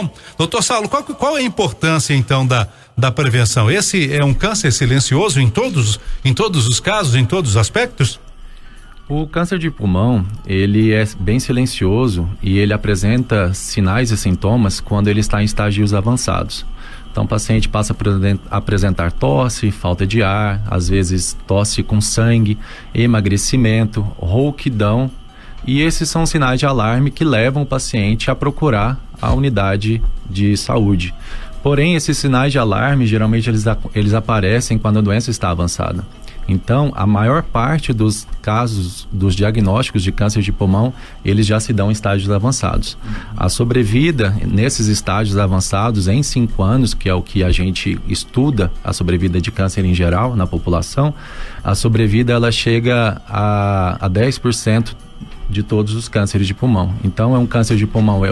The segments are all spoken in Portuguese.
bom? Doutor Saulo, qual é a importância então da prevenção? Esse é um câncer silencioso em todos os casos, em todos os aspectos? O câncer de pulmão, ele é bem silencioso e ele apresenta sinais e sintomas quando ele está em estágios avançados. Então o paciente passa a apresentar tosse, falta de ar, às vezes tosse com sangue, emagrecimento, rouquidão, e esses são sinais de alarme que levam o paciente a procurar a unidade de saúde. Porém, esses sinais de alarme, geralmente eles aparecem quando a doença está avançada. Então, a maior parte dos casos, dos diagnósticos de câncer de pulmão, eles já se dão em estágios avançados. A sobrevida nesses estágios avançados, em 5 anos, que é o que a gente estuda, a sobrevida de câncer em geral na população, a sobrevida ela chega a 10% de todos os cânceres de pulmão. Então, um câncer de pulmão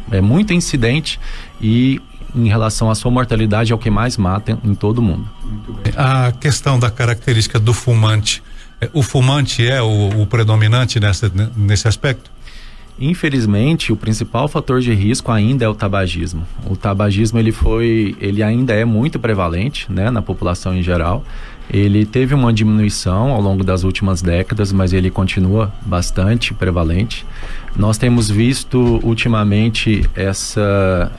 é muito incidente e, em relação à sua mortalidade, é o que mais mata em todo o mundo. A questão da característica do fumante, o fumante é o predominante nesse aspecto? Infelizmente, o principal fator de risco ainda é o tabagismo. O tabagismo ele ainda é muito prevalente, né, na população em geral. Ele teve uma diminuição ao longo das últimas décadas, mas ele continua bastante prevalente. Nós temos visto ultimamente essa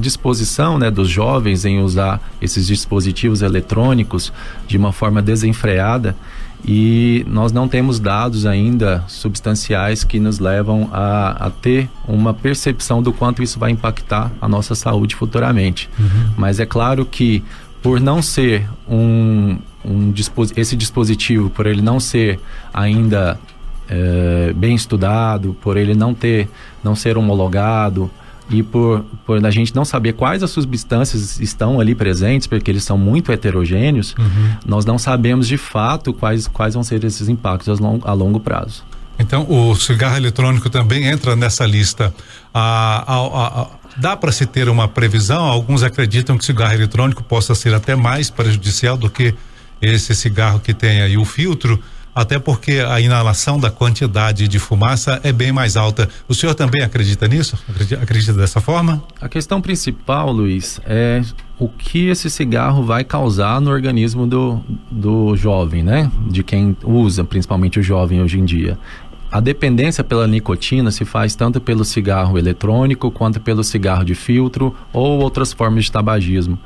disposição, né, dos jovens em usar esses dispositivos eletrônicos de uma forma desenfreada, e nós não temos dados ainda substanciais que nos levam a ter uma percepção do quanto isso vai impactar a nossa saúde futuramente. Mas é claro que, por não ser esse dispositivo, por ele não ser ainda bem estudado, por ele não ser homologado, e por a gente não saber quais as substâncias estão ali presentes, porque eles são muito heterogêneos, nós não sabemos de fato quais vão ser esses impactos a longo prazo. Então, o cigarro eletrônico também entra nessa lista. Dá para se ter uma previsão? Alguns acreditam que o cigarro eletrônico possa ser até mais prejudicial do que esse cigarro que tem aí o filtro, até porque a inalação da quantidade de fumaça é bem mais alta. O senhor também acredita nisso? Acredita dessa forma? A questão principal, Luiz, é o que esse cigarro vai causar no organismo do jovem, né? De quem usa, principalmente o jovem hoje em dia. A dependência pela nicotina se faz tanto pelo cigarro eletrônico quanto pelo cigarro de filtro ou outras formas de tabagismo.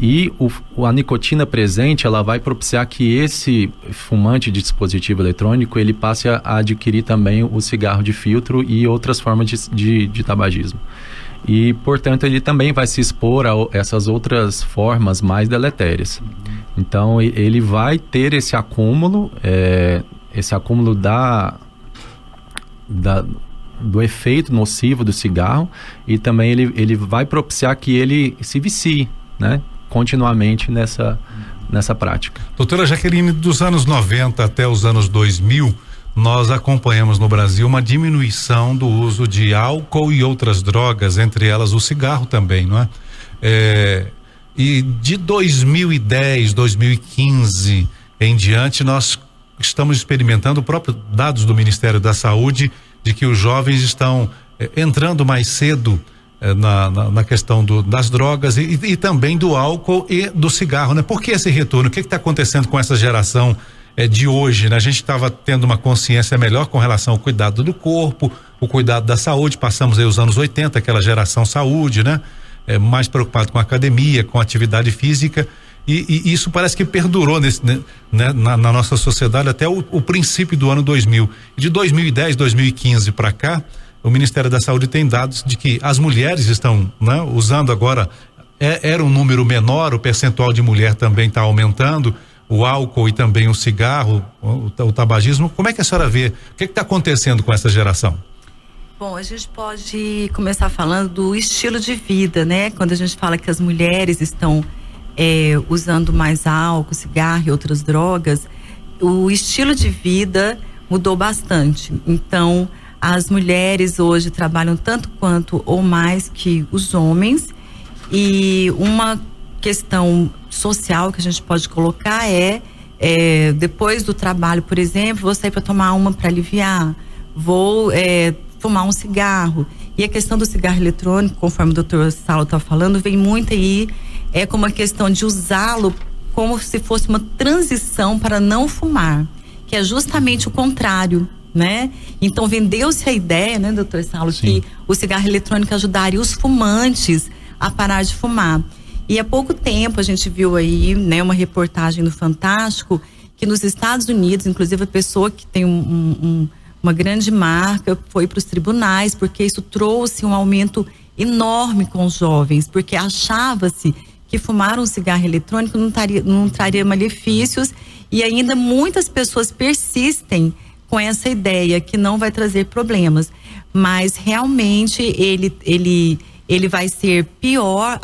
E a nicotina presente, ela vai propiciar que esse fumante de dispositivo eletrônico, ele passe a adquirir também o cigarro de filtro e outras formas de tabagismo. E, portanto, ele também vai se expor a essas outras formas mais deletérias. Então, ele vai ter esse acúmulo do efeito nocivo do cigarro, e também ele vai propiciar que ele se vicie, né, continuamente nessa prática. Doutora Jaqueline, dos anos 90 até os anos 2000, nós acompanhamos no Brasil uma diminuição do uso de álcool e outras drogas, entre elas o cigarro também, não é? E de 2010, 2015 em diante, nós estamos experimentando, próprios dados do Ministério da Saúde, de que os jovens estão entrando mais cedo na questão das drogas e também do álcool e do cigarro, né? Por que esse retorno? O que está acontecendo com essa geração de hoje, né? A gente estava tendo uma consciência melhor com relação ao cuidado do corpo, o cuidado da saúde. Passamos aí os anos 80, aquela geração saúde, né? Mais preocupado com a academia, com a atividade física, e isso parece que perdurou na nossa sociedade até o princípio do ano 2000. De 2010, 2015 para cá, o Ministério da Saúde tem dados de que as mulheres estão, né, usando agora, era um número menor, o percentual de mulher também está aumentando, o álcool e também o cigarro, o tabagismo. Como é que a senhora vê? O que está acontecendo com essa geração? Bom, a gente pode começar falando do estilo de vida, né? Quando a gente fala que as mulheres estão usando mais álcool, cigarro e outras drogas, o estilo de vida mudou bastante. Então, as mulheres hoje trabalham tanto quanto ou mais que os homens, e uma questão social que a gente pode colocar depois do trabalho, por exemplo, vou sair para tomar uma para aliviar, vou fumar um cigarro. E a questão do cigarro eletrônico, conforme o doutor Saulo está falando, vem muito aí, como a questão de usá-lo como se fosse uma transição para não fumar, que é justamente o contrário, né? Então vendeu-se a ideia, né, doutor Saulo, que o cigarro eletrônico ajudaria os fumantes a parar de fumar. E há pouco tempo a gente viu aí, né, uma reportagem no Fantástico, que nos Estados Unidos, inclusive a pessoa que tem uma grande marca foi para os tribunais, porque isso trouxe um aumento enorme com os jovens, porque achava-se que fumar um cigarro eletrônico não traria malefícios, e ainda muitas pessoas persistem com essa ideia que não vai trazer problemas, mas realmente ele vai ser pior,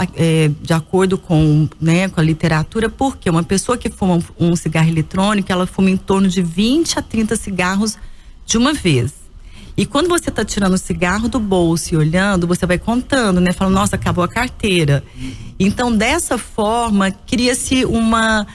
de acordo com, né, com a literatura, porque uma pessoa que fuma um cigarro eletrônico, ela fuma em torno de 20 a 30 cigarros de uma vez. E quando você está tirando o cigarro do bolso e olhando, você vai contando, né? Falando, nossa, acabou a carteira. Então, dessa forma, cria-se uma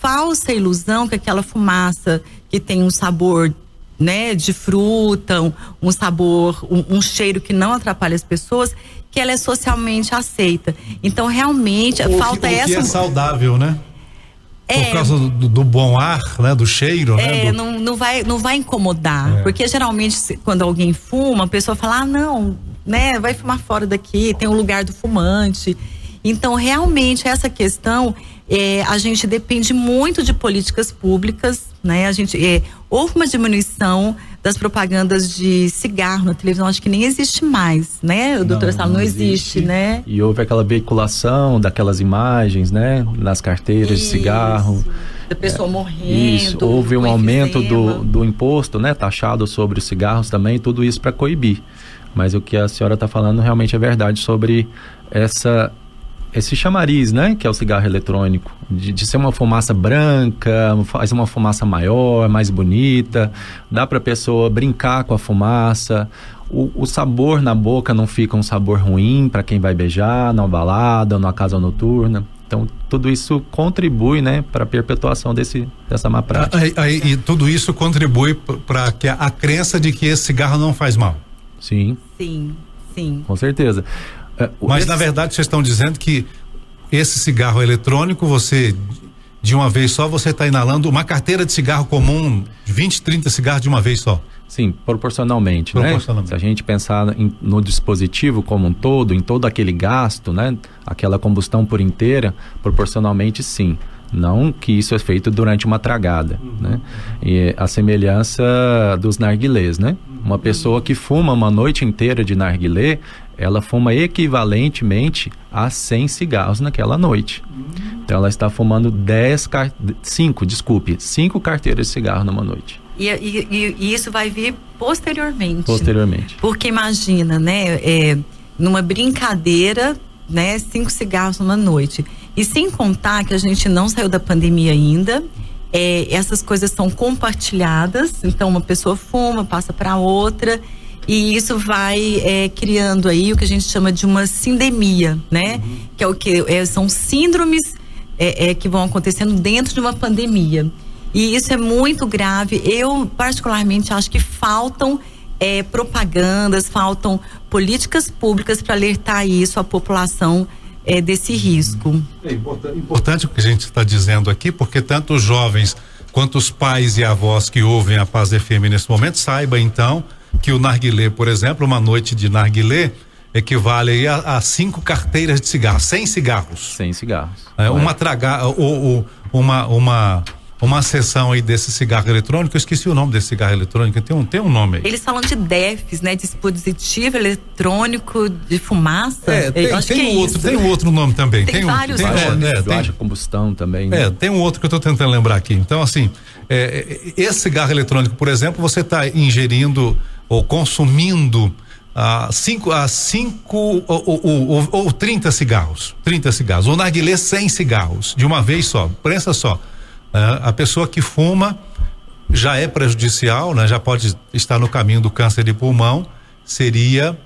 falsa ilusão que aquela fumaça que tem um sabor, né, de fruta, um sabor, um cheiro que não atrapalha as pessoas, que ela é socialmente aceita. Então, realmente, falta essa... que é saudável, né? Por causa do bom ar, né? Do cheiro, né? Não vai incomodar. Porque geralmente, quando alguém fuma, a pessoa fala, não, né? Vai fumar fora daqui, tem o lugar do fumante. Então, realmente, essa questão, a gente depende muito de políticas públicas, né? Houve uma diminuição das propagandas de cigarro na televisão, acho que nem existe mais, né? O doutor Saulo, não existe, né? E houve aquela veiculação daquelas imagens, né? Nas carteiras de cigarro. Da pessoa morrendo. Isso, houve um aumento do imposto, né? Taxado sobre os cigarros também, tudo isso para coibir. Mas o que a senhora está falando realmente é verdade sobre esse chamariz, né, que é o cigarro eletrônico, de ser uma fumaça branca, faz uma fumaça maior, mais bonita, dá para a pessoa brincar com a fumaça, o sabor na boca não fica um sabor ruim para quem vai beijar na balada ou na casa noturna. Então, tudo isso contribui, né, para a perpetuação dessa má prática. E tudo isso contribui para a crença de que esse cigarro não faz mal. Sim. Sim. Com certeza. Mas na verdade vocês estão dizendo que esse cigarro eletrônico, você de uma vez só, você está inalando uma carteira de cigarro comum, 20, 30 cigarros de uma vez só. Sim, proporcionalmente, né? Se a gente pensar no dispositivo como um todo, em todo aquele gasto, né? Aquela combustão por inteira, proporcionalmente sim. Não que isso é feito durante uma tragada, né? E a semelhança dos narguilés, né? Uma pessoa que fuma uma noite inteira de narguilé, ela fuma equivalentemente a 100 cigarros naquela noite. Então ela está fumando 5 carteiras de cigarro numa noite. E isso vai vir posteriormente. Porque imagina, né? Numa brincadeira, né? 5 cigarros numa noite. E sem contar que a gente não saiu da pandemia ainda, essas coisas são compartilhadas, então uma pessoa fuma, passa para outra, e isso vai criando aí o que a gente chama de uma sindemia, né? Que é o que são síndromes que vão acontecendo dentro de uma pandemia. E isso é muito grave. Eu particularmente acho que faltam propagandas, faltam políticas públicas para alertar isso à população desse risco. É importante o que a gente está dizendo aqui, porque tanto os jovens quanto os pais e avós que ouvem a Paz FM nesse momento, saiba então que o narguilé, por exemplo, uma noite de narguilé equivale aí a 5 carteiras de cigarro, 100 cigarros. 100 cigarros. Uma sessão aí desse cigarro eletrônico, eu esqueci o nome desse cigarro eletrônico, tem um nome aí. Eles falam de DEFs, né? Dispositivo eletrônico de fumaça. Tem um outro nome também. Tem vários nomes. Baixa combustão também. Né? Tem um outro que eu estou tentando lembrar aqui. Então, assim, esse cigarro eletrônico, por exemplo, você está ingerindo ou consumindo 5 ou 30 cigarros. 30 cigarros. O narguilé 100 cigarros, de uma vez só. Pensa só. A pessoa que fuma já é prejudicial, né? Já pode estar no caminho do câncer de pulmão. Seria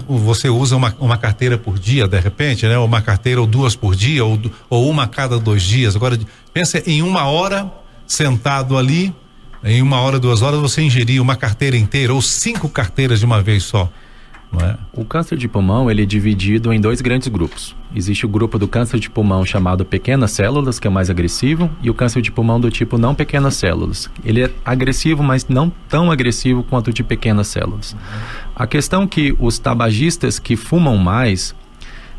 você usa uma carteira por dia, de repente, né? Uma carteira ou 2 por dia, ou uma a cada 2 dias. Agora, pensa em 1 hora sentado ali, em 1 hora, 2 horas, você ingerir uma carteira inteira ou 5 carteiras de uma vez só. não é? O câncer de pulmão, ele é dividido em 2 grandes grupos. Existe o grupo do câncer de pulmão chamado pequenas células, que é o mais agressivo, e o câncer de pulmão do tipo não pequenas células. Ele é agressivo, mas não tão agressivo quanto o de pequenas células. A questão é que os tabagistas que fumam mais,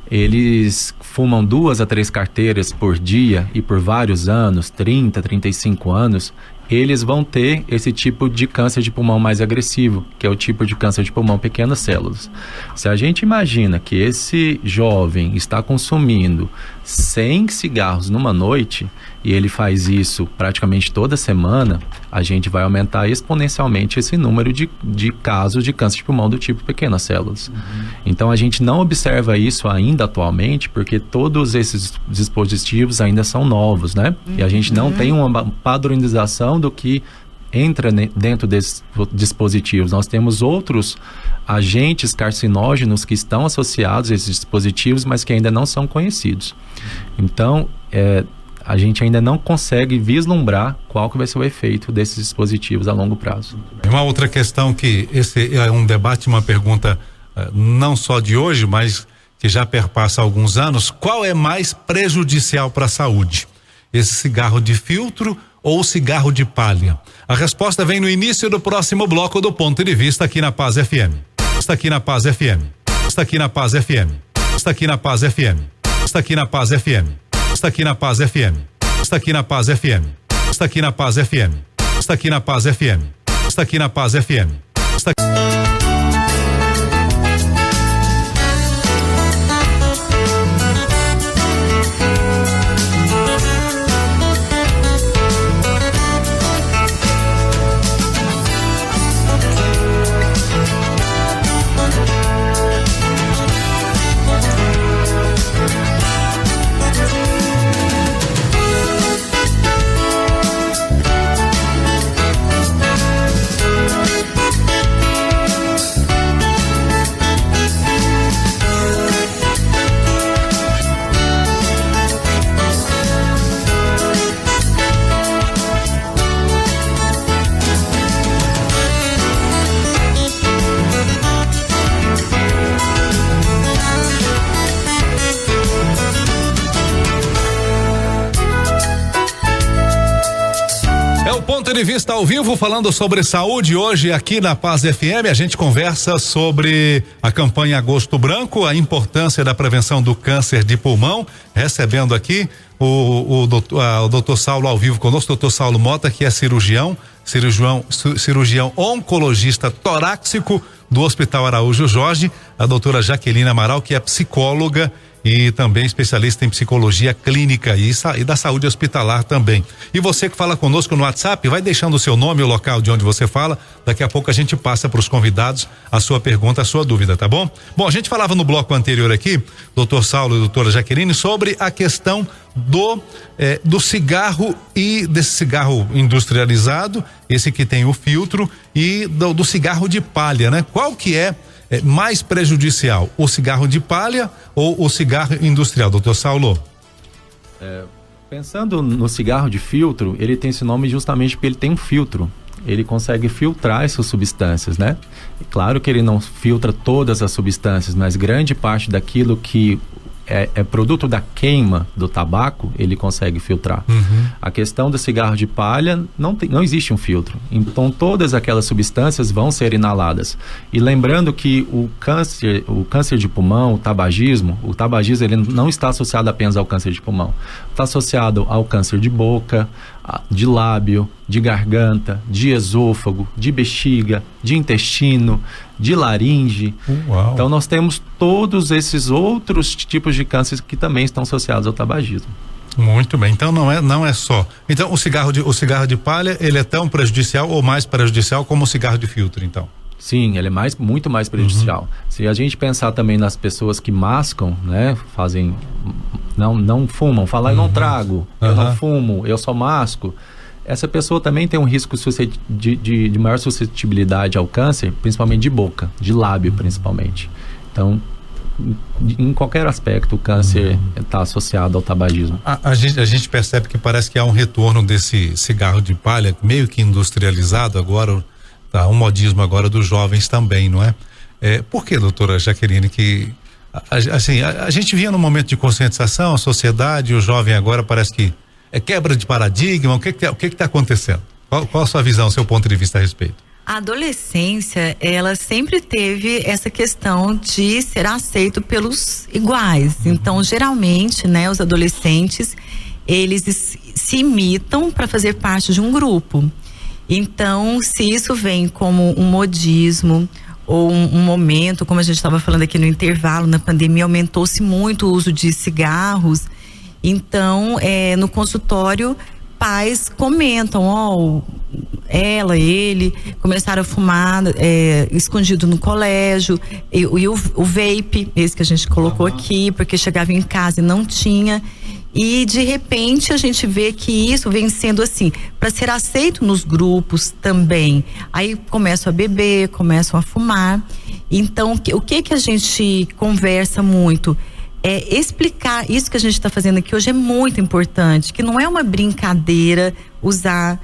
eles fumam 2 a 3 carteiras por dia e por vários anos, 30, 35 anos, eles vão ter esse tipo de câncer de pulmão mais agressivo, que é o tipo de câncer de pulmão pequenas células. Se a gente imagina que esse jovem está consumindo 100 cigarros numa noite, e ele faz isso praticamente toda semana, a gente vai aumentar exponencialmente esse número de casos de câncer de pulmão do tipo pequenas células. Então a gente não observa isso ainda atualmente, porque todos esses dispositivos ainda são novos, né? E a gente não tem uma padronização do que entra dentro desses dispositivos. Nós temos outros agentes carcinógenos que estão associados a esses dispositivos, mas que ainda não são conhecidos. Então, a gente ainda não consegue vislumbrar qual que vai ser o efeito desses dispositivos a longo prazo. Uma outra questão que esse é um debate, uma pergunta não só de hoje, mas que já perpassa alguns anos: qual é mais prejudicial para a saúde? Esse cigarro de filtro ou o cigarro de palha? A resposta vem no início do próximo bloco do Ponto de Vista aqui na Paz FM. Está aqui na Paz FM. Está aqui na Paz FM. Está aqui na Paz FM. Está aqui na Paz FM. Está aqui na Paz FM. Está aqui na Paz FM. Está aqui na Paz FM. Está aqui na Paz FM. Está aqui na Paz FM. Está aqui... Ponto de Vista ao vivo, falando sobre saúde. Hoje aqui na Paz FM a gente conversa sobre a campanha Agosto Branco, a importância da prevenção do câncer de pulmão, recebendo aqui o doutor Saulo ao vivo conosco, doutor Saulo Mota, que é cirurgião oncologista torácico do Hospital Araújo Jorge, a doutora Jaqueline Amaral, que é psicóloga e também especialista em psicologia clínica e da saúde hospitalar também. E você que fala conosco no WhatsApp, vai deixando o seu nome, o local de onde você fala, daqui a pouco a gente passa para os convidados a sua pergunta, a sua dúvida, tá bom? Bom, a gente falava no bloco anterior aqui, doutor Saulo e doutora Jaqueline, sobre a questão do cigarro e desse cigarro industrializado, esse que tem o filtro, e do cigarro de palha, né? Qual que é mais prejudicial, o cigarro de palha ou o cigarro industrial, doutor Saulo? Pensando no cigarro de filtro, ele tem esse nome justamente porque ele tem um filtro. Ele consegue filtrar essas substâncias, né? Claro que ele não filtra todas as substâncias, mas grande parte daquilo que é produto da queima do tabaco, ele consegue filtrar. A questão do cigarro de palha, não existe um filtro. Então, todas aquelas substâncias vão ser inaladas. E lembrando que o câncer de pulmão, o tabagismo ele não está associado apenas ao câncer de pulmão. Está associado ao câncer de boca, de lábio, de garganta, de esôfago, de bexiga, de intestino, de laringe. Uau. Então nós temos todos esses outros tipos de cânceres que também estão associados ao tabagismo. Muito bem, então não é só. Então o cigarro de palha, ele é tão prejudicial ou mais prejudicial como o cigarro de filtro, então? Sim, ele é muito mais prejudicial. Se a gente pensar também nas pessoas que mascam, né, não fumam, falam, eu não trago, eu não fumo, eu só masco, essa pessoa também tem um risco de maior suscetibilidade ao câncer, principalmente de boca, de lábio principalmente. Então, em qualquer aspecto, o câncer está associado ao tabagismo. A gente percebe que parece que há um retorno desse cigarro de palha, meio que industrializado agora, tá, um modismo agora dos jovens também, não é? Por que, doutora Jaqueline, que assim, a gente vinha num momento de conscientização, a sociedade, o jovem agora parece que é quebra de paradigma, o que está acontecendo? Qual a sua visão, seu ponto de vista a respeito? A adolescência, ela sempre teve essa questão de ser aceito pelos iguais. Então, geralmente, né, os adolescentes, eles se imitam para fazer parte de um grupo. Então, se isso vem como um modismo ou um momento, como a gente estava falando aqui no intervalo, na pandemia, aumentou-se muito o uso de cigarros. Então, no consultório, pais comentam, ele começaram a fumar escondido no colégio, e o vape, esse que a gente colocou aqui, porque chegava em casa e não tinha. E de repente a gente vê que isso vem sendo assim, para ser aceito nos grupos também. Aí começam a beber, começam a fumar. Então, o que a gente conversa muito é explicar isso que a gente está fazendo aqui hoje é muito importante, que não é uma brincadeira usar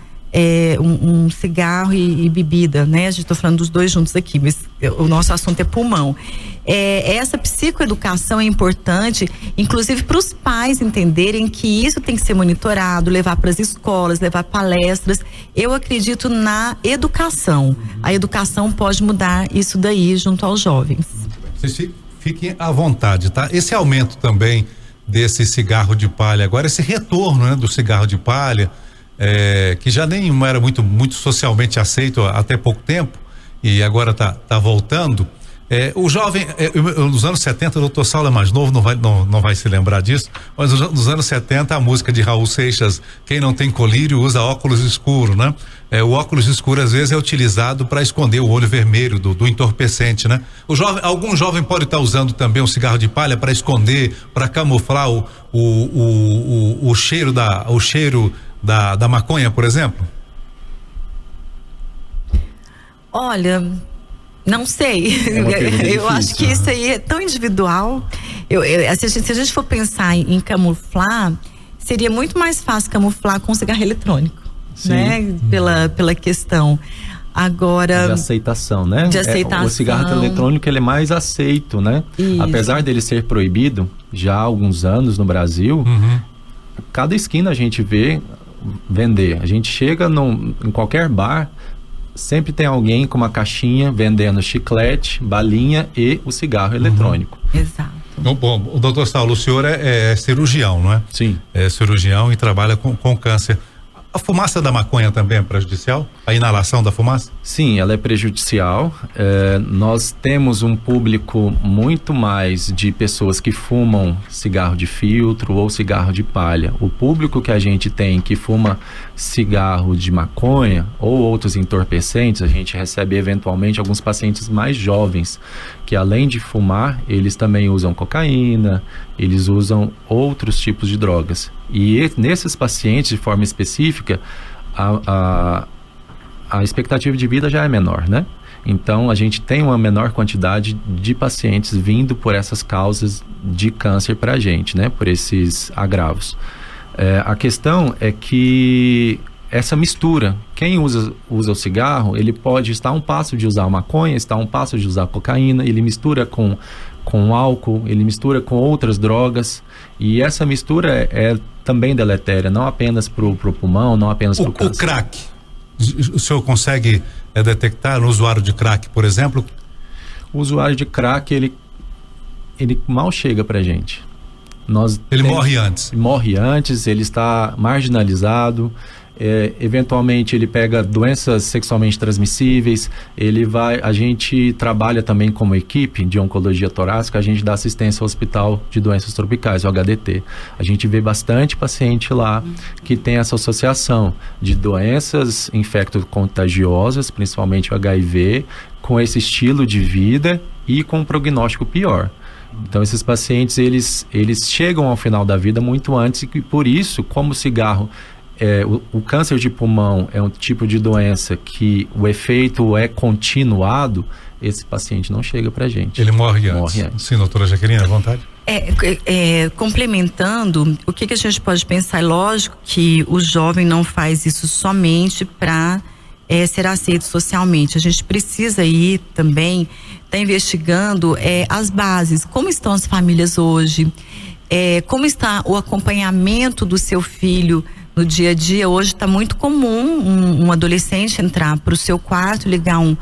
um cigarro e bebida, né? A gente está falando dos dois juntos aqui, mas o nosso assunto é pulmão. Essa psicoeducação é importante, inclusive para os pais entenderem que isso tem que ser monitorado, levar para as escolas, levar palestras. Eu acredito na educação. A educação pode mudar isso daí junto aos jovens. Fiquem à vontade, tá? Esse aumento também desse cigarro de palha, agora esse retorno, né, do cigarro de palha, que já nem era muito socialmente aceito até pouco tempo, e agora tá voltando. O jovem, nos anos 70, o doutor Saulo é mais novo, não vai se lembrar disso, mas nos anos 70 a música de Raul Seixas, quem não tem colírio usa óculos escuros, né? O óculos escuro às vezes é utilizado para esconder o olho vermelho do entorpecente, né? Algum jovem pode estar usando também um cigarro de palha para esconder, para camuflar o cheiro da maconha, por exemplo? Olha, não sei. Eu acho que isso aí é tão individual. Se a gente for pensar em camuflar, seria muito mais fácil camuflar com cigarro eletrônico. Sim. Né? Pela questão. Agora. De aceitação, né? De aceitação. O cigarro eletrônico, ele é mais aceito, né? Isso. Apesar dele ser proibido já há alguns anos no Brasil, cada esquina a gente vê vender. A gente chega em qualquer bar, sempre tem alguém com uma caixinha vendendo chiclete, balinha e o cigarro eletrônico. Exato. Bom, o doutor Saulo, o senhor é cirurgião, não é? Sim. É cirurgião e trabalha com câncer. A fumaça da maconha também é prejudicial? A inalação da fumaça? Sim, ela é prejudicial. Nós temos um público muito mais de pessoas que fumam cigarro de filtro ou cigarro de palha. O público que a gente tem que fuma cigarro de maconha ou outros entorpecentes, a gente recebe eventualmente alguns pacientes mais jovens que, além de fumar, eles também usam cocaína, eles usam outros tipos de drogas. E nesses pacientes, de forma específica, a expectativa de vida já é menor, né? Então, a gente tem uma menor quantidade de pacientes vindo por essas causas de câncer para a gente, né? Por esses agravos. A questão é que essa mistura, quem usa o cigarro, ele pode estar a um passo de usar maconha, estar a um passo de usar cocaína, ele mistura com álcool, ele mistura com outras drogas, e essa mistura é também deletéria, não apenas pro pulmão, não apenas pro câncer. O crack, o senhor consegue detectar no usuário de crack, por exemplo? O usuário de crack, ele mal chega pra gente. Ele morre antes. Morre antes, ele está marginalizado, eventualmente ele pega doenças sexualmente transmissíveis, a gente trabalha também como equipe de oncologia torácica, a gente dá assistência ao Hospital de Doenças Tropicais, o HDT. A gente vê bastante paciente lá que tem essa associação de doenças infecto-contagiosas, principalmente o HIV, com esse estilo de vida e com um prognóstico pior. Então, esses pacientes, eles chegam ao final da vida muito antes, e por isso, como o cigarro, o câncer de pulmão é um tipo de doença que o efeito é continuado, esse paciente não chega pra gente. Ele morre antes. Sim, doutora Jaqueline, à vontade. Complementando, o que a gente pode pensar? É lógico que o jovem não faz isso somente para ser aceito socialmente. A gente precisa aí também estar investigando as bases, como estão as famílias hoje, como está o acompanhamento do seu filho no dia a dia. Hoje está muito comum um adolescente entrar para o seu quarto, ligar um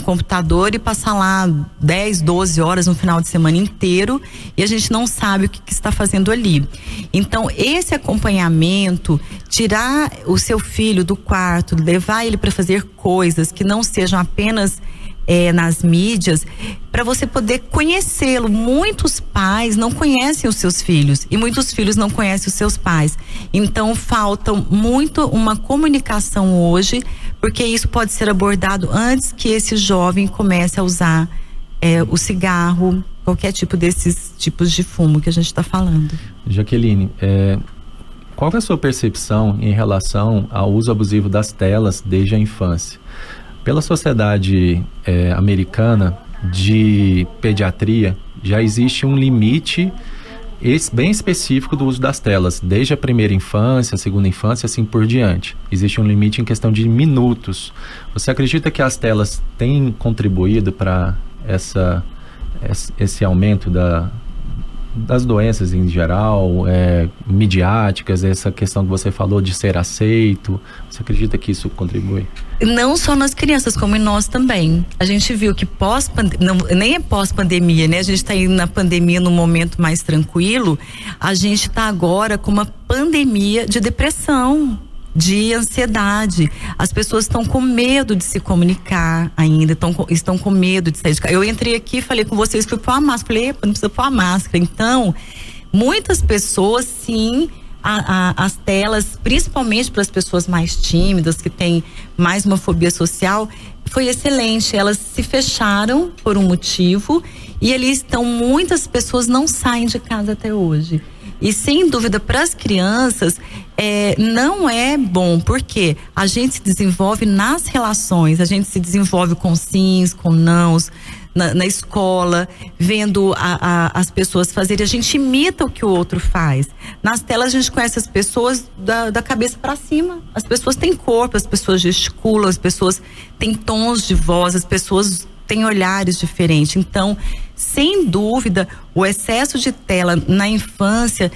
computador e passar lá 10, 12 horas no final de semana inteiro, e a gente não sabe o que está fazendo ali. Então, esse acompanhamento, tirar o seu filho do quarto, levar ele para fazer coisas que não sejam apenas nas mídias, para você poder conhecê-lo. Muitos pais não conhecem os seus filhos e muitos filhos não conhecem os seus pais. Então falta muito uma comunicação hoje, porque isso pode ser abordado antes que esse jovem comece a usar o cigarro, qualquer tipo desses tipos de fumo que a gente está falando. Jaqueline, qual é a sua percepção em relação ao uso abusivo das telas desde a infância? Pela sociedade americana de pediatria, já existe um limite bem específico do uso das telas, desde a primeira infância, a segunda infância, assim por diante. Existe um limite em questão de minutos. Você acredita que as telas têm contribuído para esse aumento das doenças em geral, midiáticas, essa questão que você falou de ser aceito? Você acredita que isso contribui? Não só nas crianças, como em nós também. A gente viu que nem é pós-pandemia, né? A gente está indo na pandemia num momento mais tranquilo. A gente está agora com uma pandemia de depressão, de ansiedade. As pessoas estão com medo de se comunicar ainda, estão com medo de sair de casa. Eu entrei aqui, falei com vocês, fui pôr a máscara, falei, não precisa pôr a máscara. Então, muitas pessoas, sim, as telas, principalmente para as pessoas mais tímidas, que têm mais uma fobia social, foi excelente. Elas se fecharam por um motivo e ali estão, muitas pessoas não saem de casa até hoje. E sem dúvida, para as crianças, não é bom, porque a gente se desenvolve nas relações, a gente se desenvolve com sims, com nãos, na escola, vendo as pessoas fazerem, a gente imita o que o outro faz. Nas telas a gente conhece as pessoas da cabeça para cima. As pessoas têm corpo, as pessoas gesticulam, as pessoas têm tons de voz, as pessoas têm olhares diferentes. Então, sem dúvida, o excesso de tela na infância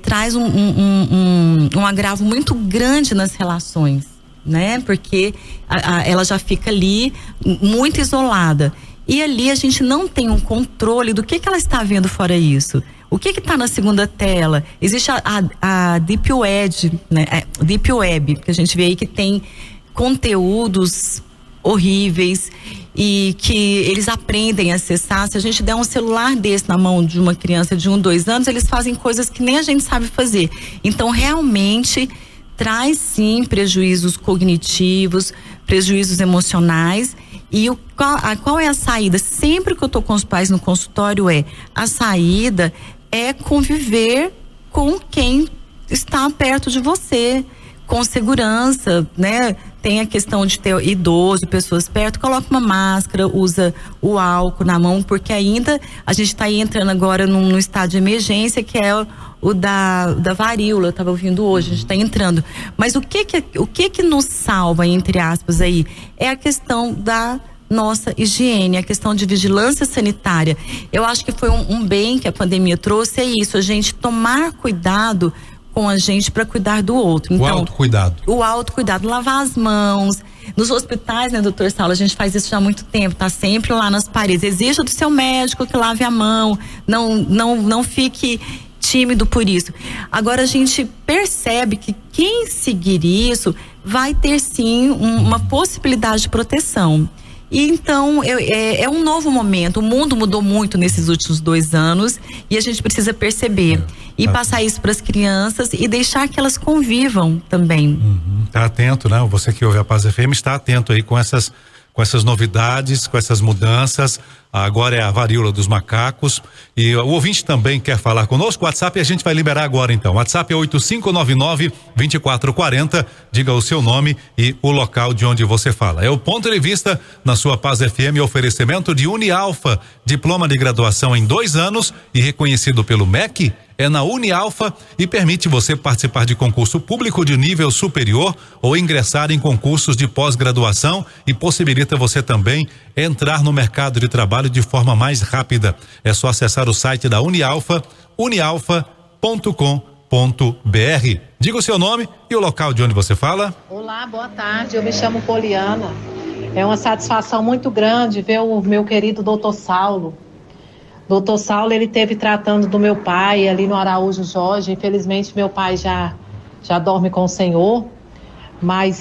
traz um agravo muito grande nas relações, né? Porque ela já fica ali muito isolada. E ali a gente não tem um controle do que ela está vendo fora isso. O que está na segunda tela? Existe a Deep Web, né? Deep Web, que a gente vê aí que tem conteúdos horríveis e que eles aprendem a acessar. Se a gente der um celular desse na mão de uma criança de 1, 2 anos, eles fazem coisas que nem a gente sabe fazer. Então, realmente, traz sim prejuízos cognitivos, prejuízos emocionais. E qual é a saída? Sempre que eu estou com os pais no consultório, a saída é conviver com quem está perto de você, com segurança, né? Tem a questão de ter idoso, pessoas perto, coloca uma máscara, usa o álcool na mão, porque ainda a gente está entrando agora num estado de emergência, que é o da varíola. Eu estava ouvindo hoje, a gente está entrando. Mas o que nos salva, entre aspas, aí, é a questão da nossa higiene, a questão de vigilância sanitária. Eu acho que foi um bem que a pandemia trouxe, é isso, a gente tomar cuidado com a gente para cuidar do outro. Então, o autocuidado, lavar as mãos. Nos hospitais, né, doutor Saulo, a gente faz isso já há muito tempo, tá sempre lá nas paredes. Exija do seu médico que lave a mão, não fique tímido por isso. Agora a gente percebe que quem seguir isso vai ter sim uma possibilidade de proteção. E então é um novo momento. O mundo mudou muito nesses últimos 2 anos e a gente precisa perceber e passar isso para as crianças e deixar que elas convivam também. Tá atento, né? Você que ouve a Paz FM está atento aí com essas novidades, com essas mudanças. Agora é a varíola dos macacos e o ouvinte também quer falar conosco. O WhatsApp a gente vai liberar agora então. O WhatsApp é 8599-2440. Diga o seu nome e o local de onde você fala. É o Ponto de Vista na sua Paz FM, oferecimento de Unialfa, diploma de graduação em 2 anos e reconhecido pelo MEC. é na Unialfa e permite você participar de concurso público de nível superior ou ingressar em concursos de pós-graduação e possibilita você também entrar no mercado de trabalho de forma mais rápida. É só acessar o site da Unialfa, unialfa.com.br. Diga o seu nome e o local de onde você fala. Olá, boa tarde, eu me chamo Poliana. É uma satisfação muito grande ver o meu querido doutor Saulo. Doutor Saulo, ele esteve tratando do meu pai ali no Araújo Jorge. Infelizmente, meu pai já dorme com o Senhor, mas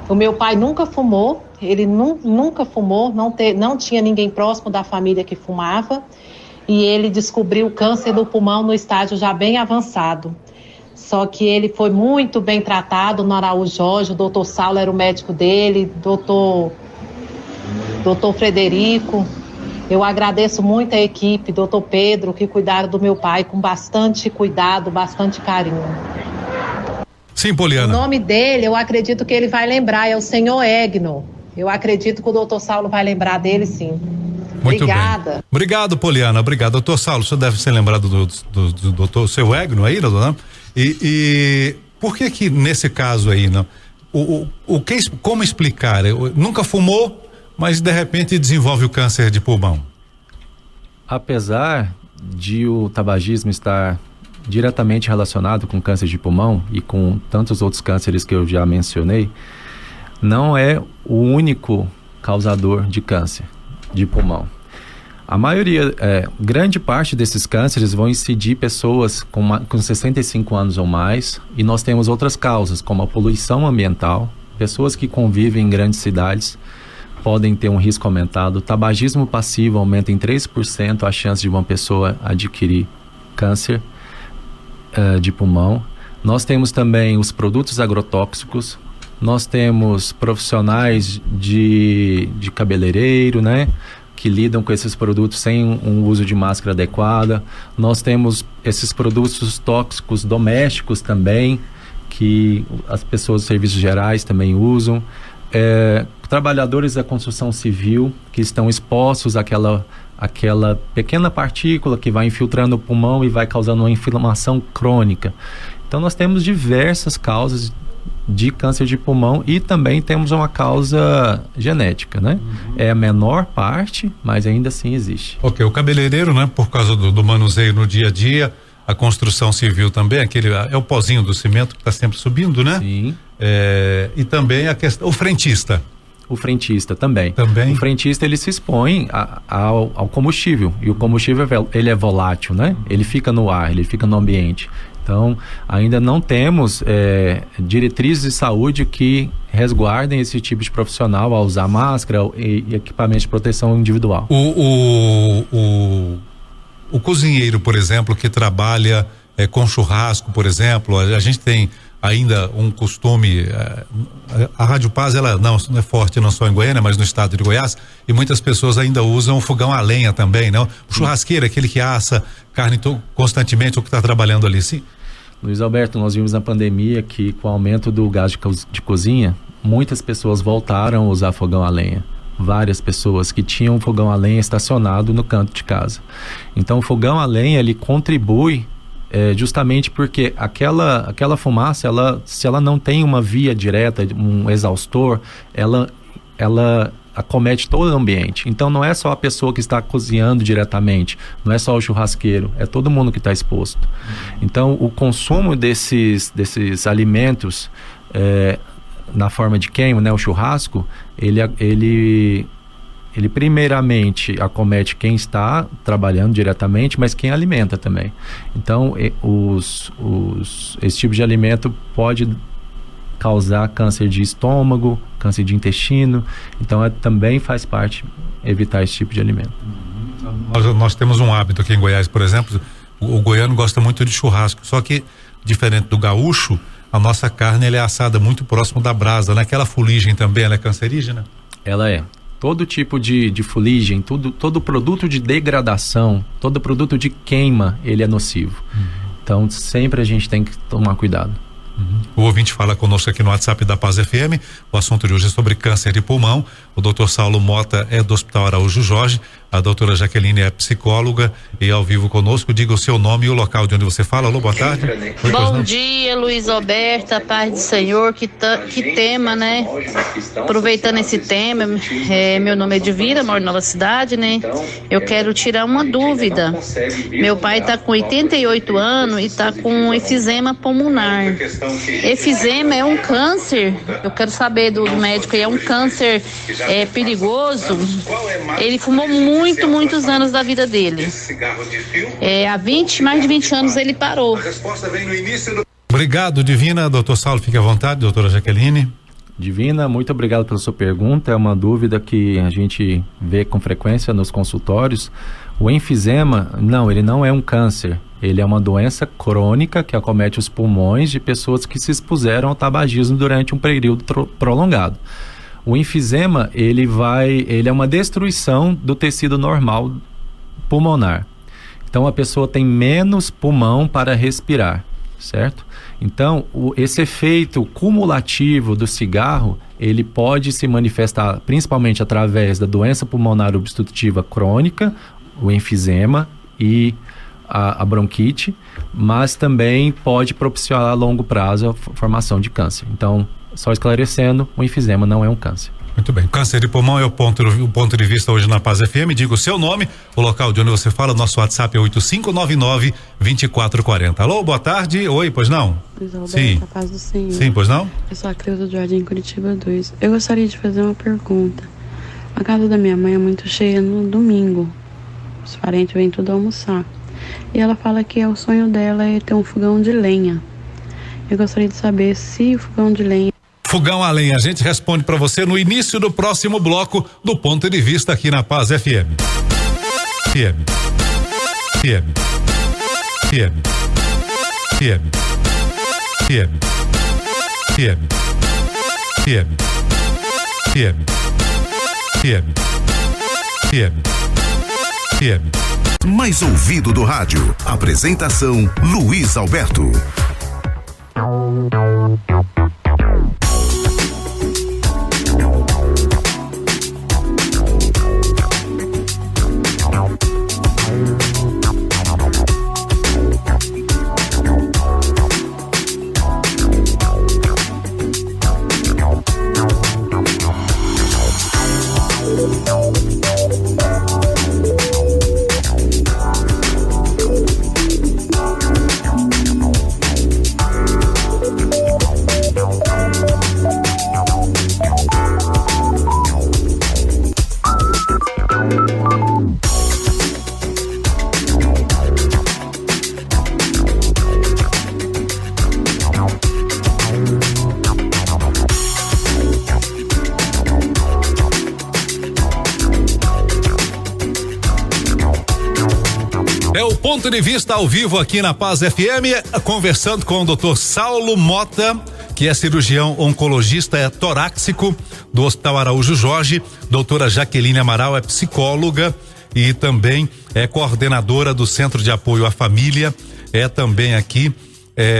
o meu pai nunca fumou, ele nunca fumou, não tinha ninguém próximo da família que fumava, e ele descobriu câncer do pulmão no estágio já bem avançado. Só que ele foi muito bem tratado no Araújo Jorge, o doutor Saulo era o médico dele, doutor Frederico. Eu agradeço muito a equipe, doutor Pedro, que cuidaram do meu pai com bastante cuidado, bastante carinho. Sim, Poliana. O nome dele, eu acredito que ele vai lembrar, é o senhor Egno. Eu acredito que o doutor Saulo vai lembrar dele, sim. Muito Obrigada. bem. Obrigado, Poliana. Obrigado, doutor Saulo. O senhor deve ser lembrado do doutor seu Egno aí, doutor? E por que nesse caso aí, não? Como explicar? Nunca fumou, mas de repente desenvolve o câncer de pulmão. Apesar de o tabagismo estar diretamente relacionado com câncer de pulmão e com tantos outros cânceres que eu já mencionei, não é o único causador de câncer de pulmão. A maioria, grande parte desses cânceres vão incidir pessoas com 65 anos ou mais, e nós temos outras causas, como a poluição ambiental, pessoas que convivem em grandes cidades podem ter um risco aumentado. O tabagismo passivo aumenta em 3% a chance de uma pessoa adquirir câncer de pulmão. Nós temos também os produtos agrotóxicos, nós temos profissionais de cabeleireiro, né, que lidam com esses produtos sem um uso de máscara adequada. Nós temos esses produtos tóxicos domésticos também, que as pessoas dos serviços gerais também usam. Trabalhadores da construção civil que estão expostos àquela pequena partícula que vai infiltrando o pulmão e vai causando uma inflamação crônica. Então nós temos diversas causas de câncer de pulmão e também temos uma causa genética, né? É a menor parte, mas ainda assim existe. Ok, o cabeleireiro, né? Por causa do manuseio no dia a dia, a construção civil também, é o pozinho do cimento que está sempre subindo, né? Sim. E também a questão, o frentista. O frentista também. Também. O frentista, ele se expõe ao combustível, e o combustível ele é volátil, né? Ele fica no ar, ele fica no ambiente. Então, ainda não temos diretrizes de saúde que resguardem esse tipo de profissional ao usar máscara e equipamentos de proteção individual. O cozinheiro, por exemplo, que trabalha com churrasco, por exemplo, a gente tem ainda um costume, a Rádio Paz, ela não é forte não só em Goiânia, mas no estado de Goiás, e muitas pessoas ainda usam o fogão a lenha também, né? O churrasqueiro, aquele que assa carne constantemente, ou que está trabalhando ali, sim? Luiz Alberto, nós vimos na pandemia que com o aumento do gás de cozinha, muitas pessoas voltaram a usar fogão a lenha. Várias pessoas que tinham fogão a lenha estacionado no canto de casa. Então o fogão a lenha, ele contribui justamente porque aquela fumaça, se ela não tem uma via direta, um exaustor, ela acomete todo o ambiente. Então não é só a pessoa que está cozinhando diretamente, não é só o churrasqueiro, é todo mundo que está exposto. Então o consumo desses alimentos na forma de queima, né, o churrasco, ele primeiramente acomete quem está trabalhando diretamente, mas quem alimenta também. Então esse tipo de alimento pode causar câncer de estômago, câncer de intestino. Então também faz parte evitar esse tipo de alimento. Nós temos um hábito aqui em Goiás, por exemplo, o goiano gosta muito de churrasco, só que diferente do gaúcho, a nossa carne ela é assada muito próximo da brasa, né? Aquela fuligem também, ela é cancerígena? Ela é. Todo tipo de fuligem, todo produto de degradação, todo produto de queima, ele é nocivo. Então sempre a gente tem que tomar cuidado. O ouvinte fala conosco aqui no WhatsApp da Paz FM. O assunto de hoje é sobre câncer de pulmão. O Dr. Saulo Mota é do Hospital Araújo Jorge. A doutora Jaqueline é psicóloga e ao vivo conosco. Diga o seu nome e o local de onde você fala. Alô, boa tarde. Bom dia, Luiz Alberto, a paz do Senhor, que tema, né? Aproveitando esse tema, meu nome é Divina, moro em Nova Cidade, né? Eu quero tirar uma dúvida. Meu pai está com 88 anos e está com efizema pulmonar. Efizema é um câncer? Eu quero saber do médico, é um câncer perigoso? Ele fumou muitos anos da vida dele. Há mais de 20 anos ele parou. Obrigado, Divina. Doutor Saulo, fique à vontade. Doutora Jaqueline. Divina, muito obrigado pela sua pergunta. É uma dúvida que a gente vê com frequência nos consultórios. O enfisema, ele não é um câncer. Ele é uma doença crônica que acomete os pulmões de pessoas que se expuseram ao tabagismo durante um período prolongado. O enfisema, ele é uma destruição do tecido normal pulmonar. Então, a pessoa tem menos pulmão para respirar, certo? Então, esse efeito cumulativo do cigarro, ele pode se manifestar principalmente através da doença pulmonar obstrutiva crônica, o enfisema e a bronquite, mas também pode propiciar a longo prazo a formação de câncer. Então, só esclarecendo, o enfisema não é um câncer. Muito bem. Câncer de pulmão é o ponto de vista hoje na Paz FM. Diga o seu nome, o local de onde você fala. Nosso WhatsApp é 8599-2440. Alô, boa tarde. Oi, pois não? Sim. A paz do Senhor. Sim, pois não? Eu sou a Cleusa do Jardim Curitiba 2. Eu gostaria de fazer uma pergunta. A casa da minha mãe é muito cheia no domingo. Os parentes vêm tudo almoçar. E ela fala que o sonho dela é ter um fogão de lenha. Eu gostaria de saber se o fogão de lenha... Fogão a lenha, a gente responde para você no início do próximo bloco do Ponto de Vista aqui na Paz FM. FM. FM. FM. FM. FM. FM. FM. FM. FM. FM. FM. Mais ouvido do rádio. Apresentação Luiz Alberto. Ponto de Vista ao vivo aqui na Paz FM, conversando com o Dr. Saulo Mota, que é cirurgião oncologista, é torácico do Hospital Araújo Jorge. Doutora Jaqueline Amaral é psicóloga e também é coordenadora do Centro de Apoio à Família, é também aqui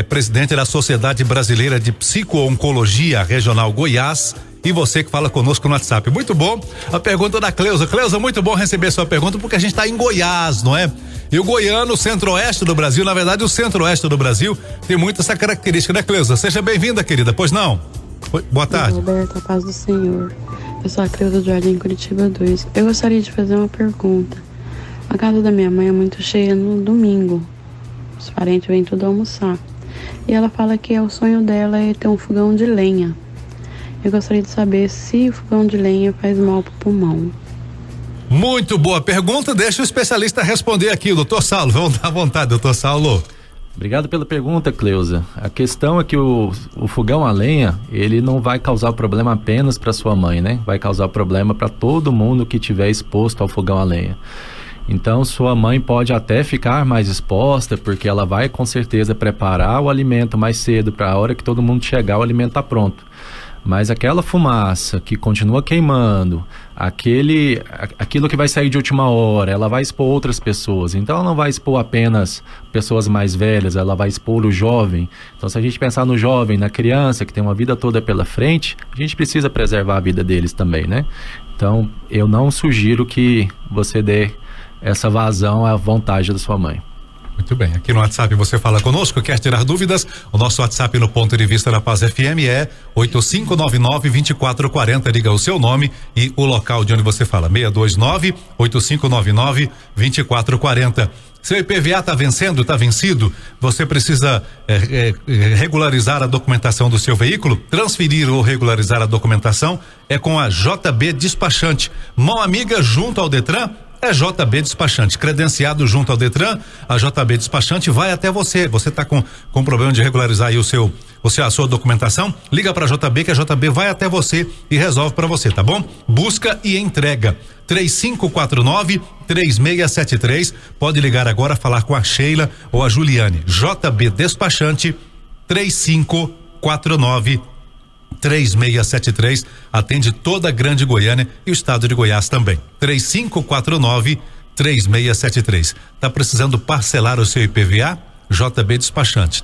presidente da Sociedade Brasileira de Psico-Oncologia Regional Goiás. E você que fala conosco no WhatsApp. Muito bom. A pergunta da Cleusa. Cleusa, muito bom receber sua pergunta, porque a gente está em Goiás, não é? E o goiano, o centro-oeste do Brasil, na verdade o centro-oeste do Brasil tem muito essa característica, né, Cleusa? Seja bem-vinda, querida, pois não? Boa tarde. Roberto, a paz do Senhor. Eu sou a Cleusa do Jardim Curitiba 2. Eu gostaria de fazer uma pergunta. A casa da minha mãe é muito cheia no domingo. Os parentes vêm tudo almoçar. E ela fala que o sonho dela é ter um fogão de lenha. Eu gostaria de saber se o fogão de lenha faz mal pro pulmão. Muito boa pergunta, deixa o especialista responder aqui, doutor Saulo, vamos dar à vontade, doutor Saulo. Obrigado pela pergunta, Cleusa. A questão é que o fogão a lenha, ele não vai causar problema apenas para sua mãe, né? Vai causar problema para todo mundo que estiver exposto ao fogão a lenha. Então, sua mãe pode até ficar mais exposta, porque ela vai com certeza preparar o alimento mais cedo, para a hora que todo mundo chegar, o alimento tá pronto. Mas aquela fumaça que continua queimando, aquilo que vai sair de última hora, ela vai expor outras pessoas. Então ela não vai expor apenas pessoas mais velhas, ela vai expor o jovem. Então se a gente pensar no jovem, na criança que tem uma vida toda pela frente, a gente precisa preservar a vida deles também, né? Então eu não sugiro que você dê essa vazão à vontade da sua mãe. Muito bem, aqui no WhatsApp você fala conosco, quer tirar dúvidas? O nosso WhatsApp no Ponto de Vista da Paz FM é 8599-2440, liga o seu nome e o local de onde você fala, 629-8599-2440. Seu IPVA está vencendo, está vencido? Você precisa regularizar a documentação do seu veículo? Transferir ou regularizar a documentação é com a JB Despachante, mão amiga junto ao Detran. É JB Despachante, credenciado junto ao Detran, a JB Despachante vai até você. Você está com problema de regularizar aí a sua documentação? Liga para a JB que a JB vai até você e resolve para você, tá bom? Busca e entrega. 3549-3673. Pode ligar agora, falar com a Sheila ou a Juliane. JB Despachante 3549-3673, atende toda a Grande Goiânia e o estado de Goiás também. 3549-3673. Tá precisando parcelar o seu IPVA? JB Despachante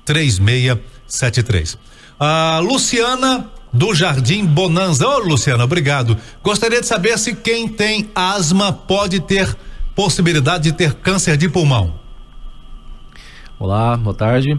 3549-3673. A Luciana do Jardim Bonanza. Ô, Luciana, obrigado. Gostaria de saber se quem tem asma pode ter possibilidade de ter câncer de pulmão. Olá, boa tarde.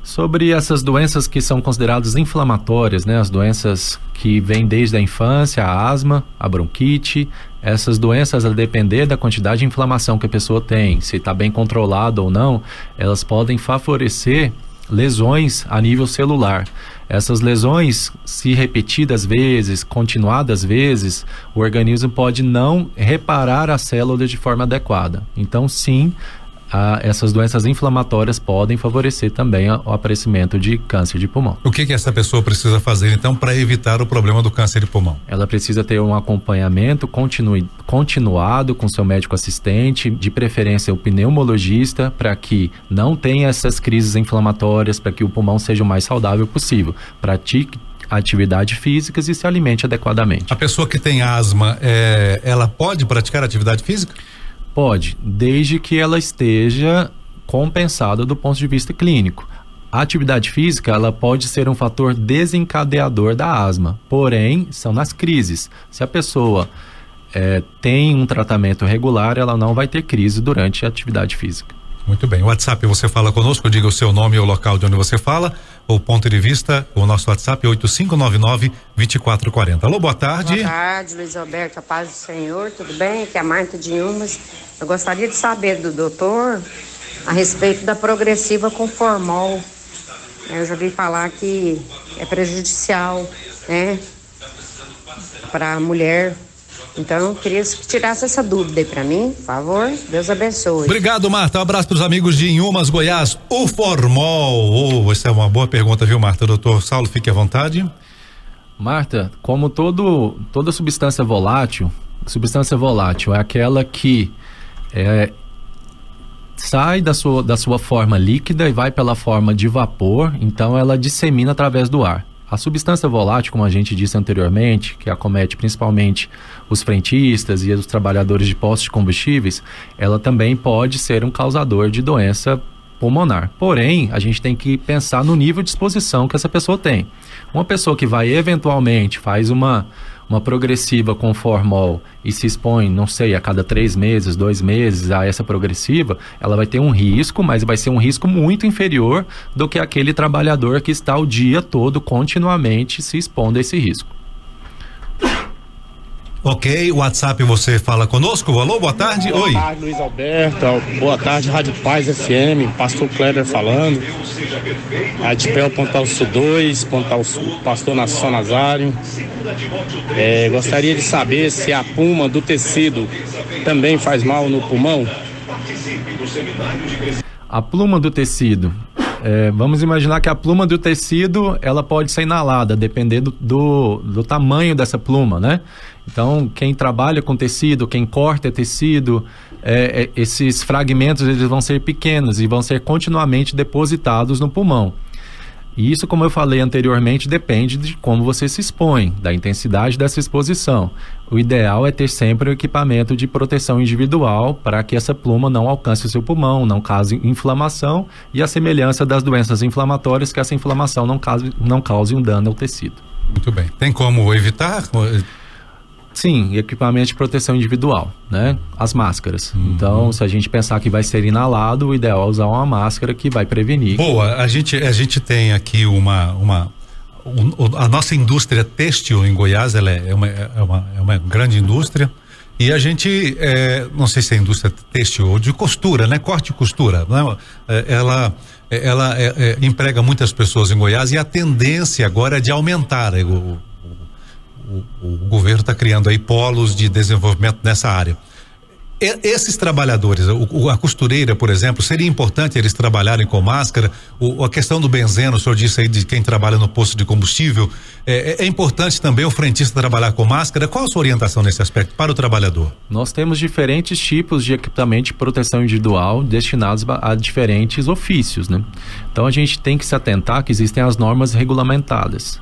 Sobre essas doenças que são consideradas inflamatórias, né? As doenças que vêm desde a infância, a asma, a bronquite, essas doenças, a depender da quantidade de inflamação que a pessoa tem, se está bem controlado ou não, elas podem favorecer lesões a nível celular. Essas lesões, se repetidas vezes, continuadas vezes, o organismo pode não reparar a célula de forma adequada. Então, sim, essas doenças inflamatórias podem favorecer também o aparecimento de câncer de pulmão. O que essa pessoa precisa fazer então para evitar o problema do câncer de pulmão? Ela precisa ter um acompanhamento continuado com seu médico assistente, de preferência o pneumologista, para que não tenha essas crises inflamatórias, para que o pulmão seja o mais saudável possível. Pratique atividades físicas e se alimente adequadamente. A pessoa que tem asma, ela pode praticar atividade física? Pode, desde que ela esteja compensada do ponto de vista clínico. A atividade física, ela pode ser um fator desencadeador da asma, porém, são nas crises. Se a pessoa tem um tratamento regular, ela não vai ter crise durante a atividade física. Muito bem, o WhatsApp você fala conosco, diga o seu nome e o local de onde você fala, o Ponto de Vista, o nosso WhatsApp é 8599-2440. Alô, boa tarde. Boa tarde, Luiz Alberto, a paz do Senhor, tudo bem? Aqui é a Marta de Inhumas. Eu gostaria de saber do doutor a respeito da progressiva com formol. Eu já ouvi falar que é prejudicial, né, para a mulher. Então, eu queria que tirasse essa dúvida aí pra mim, por favor. Deus abençoe. Obrigado, Marta. Um abraço pros amigos de Inhumas, Goiás. O formol. Essa é uma boa pergunta, viu, Marta? Doutor Saulo, fique à vontade. Marta, como toda substância volátil é aquela que sai da sua forma líquida e vai pela forma de vapor, então ela dissemina através do ar. A substância volátil, como a gente disse anteriormente, que acomete principalmente os frentistas e os trabalhadores de postos de combustíveis, ela também pode ser um causador de doença pulmonar. Porém, a gente tem que pensar no nível de exposição que essa pessoa tem. Uma pessoa que vai eventualmente, faz uma progressiva com formol e se expõe, não sei, a cada 3 meses, 2 meses a essa progressiva, ela vai ter um risco, mas vai ser um risco muito inferior do que aquele trabalhador que está o dia todo continuamente se expondo a esse risco. Ok, o WhatsApp você fala conosco. Alô, boa tarde. Oi. Boa tarde, Luiz Alberto. Boa tarde, Rádio Paz FM. Pastor Kleber falando. Adipel Pontal Sul 2, Pontal Sul, Pastor Nação Nazário. Gostaria de saber se a pluma do tecido também faz mal no pulmão. A pluma do tecido. Vamos imaginar que a pluma do tecido, ela pode ser inalada, dependendo do tamanho dessa pluma, né? Então, quem trabalha com tecido, quem corta tecido, esses fragmentos eles vão ser pequenos e vão ser continuamente depositados no pulmão. E isso, como eu falei anteriormente, depende de como você se expõe, da intensidade dessa exposição. O ideal é ter sempre um equipamento de proteção individual para que essa pluma não alcance o seu pulmão, não cause inflamação, e a semelhança das doenças inflamatórias, que essa inflamação não cause um dano ao tecido. Muito bem. Tem como evitar? Sim, equipamento de proteção individual, né? As máscaras. Então, se a gente pensar que vai ser inalado, o ideal é usar uma máscara que vai prevenir. Boa, a gente tem aqui a nossa indústria têxtil em Goiás, ela é uma grande indústria, e a gente, não sei se é indústria têxtil ou de costura, né? Corte e costura, né? Ela emprega muitas pessoas em Goiás, e a tendência agora é de aumentar. O governo está criando aí polos de desenvolvimento nessa área. Esses trabalhadores, a costureira, por exemplo, seria importante eles trabalharem com máscara? A questão do benzeno, o senhor disse aí de quem trabalha no posto de combustível, é importante também o frentista trabalhar com máscara? Qual a sua orientação nesse aspecto para o trabalhador? Nós temos diferentes tipos de equipamento de proteção individual destinados a diferentes ofícios, né? Então a gente tem que se atentar que existem as normas regulamentadoras,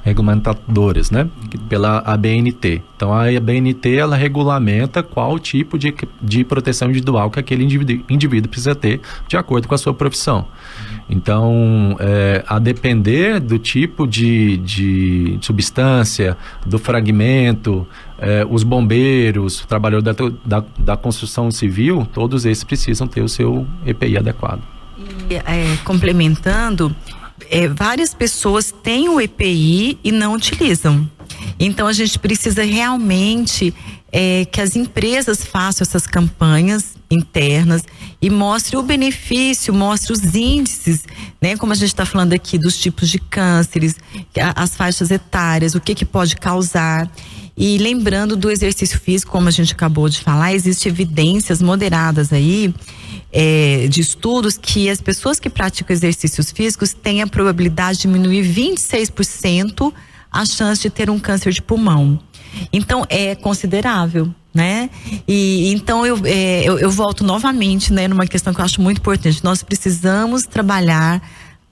né? Pela ABNT. Então a ABNT, ela regulamenta qual tipo de proteção individual que aquele indivíduo precisa ter de acordo com a sua profissão. Então, a depender do tipo de substância, do fragmento, os bombeiros, o trabalhador da construção civil, todos esses precisam ter o seu EPI adequado. E, complementando, várias pessoas têm o EPI e não utilizam. Então a gente precisa realmente que as empresas façam essas campanhas internas e mostre o benefício, mostre os índices, né? Como a gente está falando aqui dos tipos de cânceres, as faixas etárias, o que pode causar. E lembrando do exercício físico, como a gente acabou de falar, existem evidências moderadas aí de estudos que as pessoas que praticam exercícios físicos têm a probabilidade de diminuir 26% a chance de ter um câncer de pulmão. Então é considerável, né? E então eu volto novamente, né, numa questão que eu acho muito importante. Nós precisamos trabalhar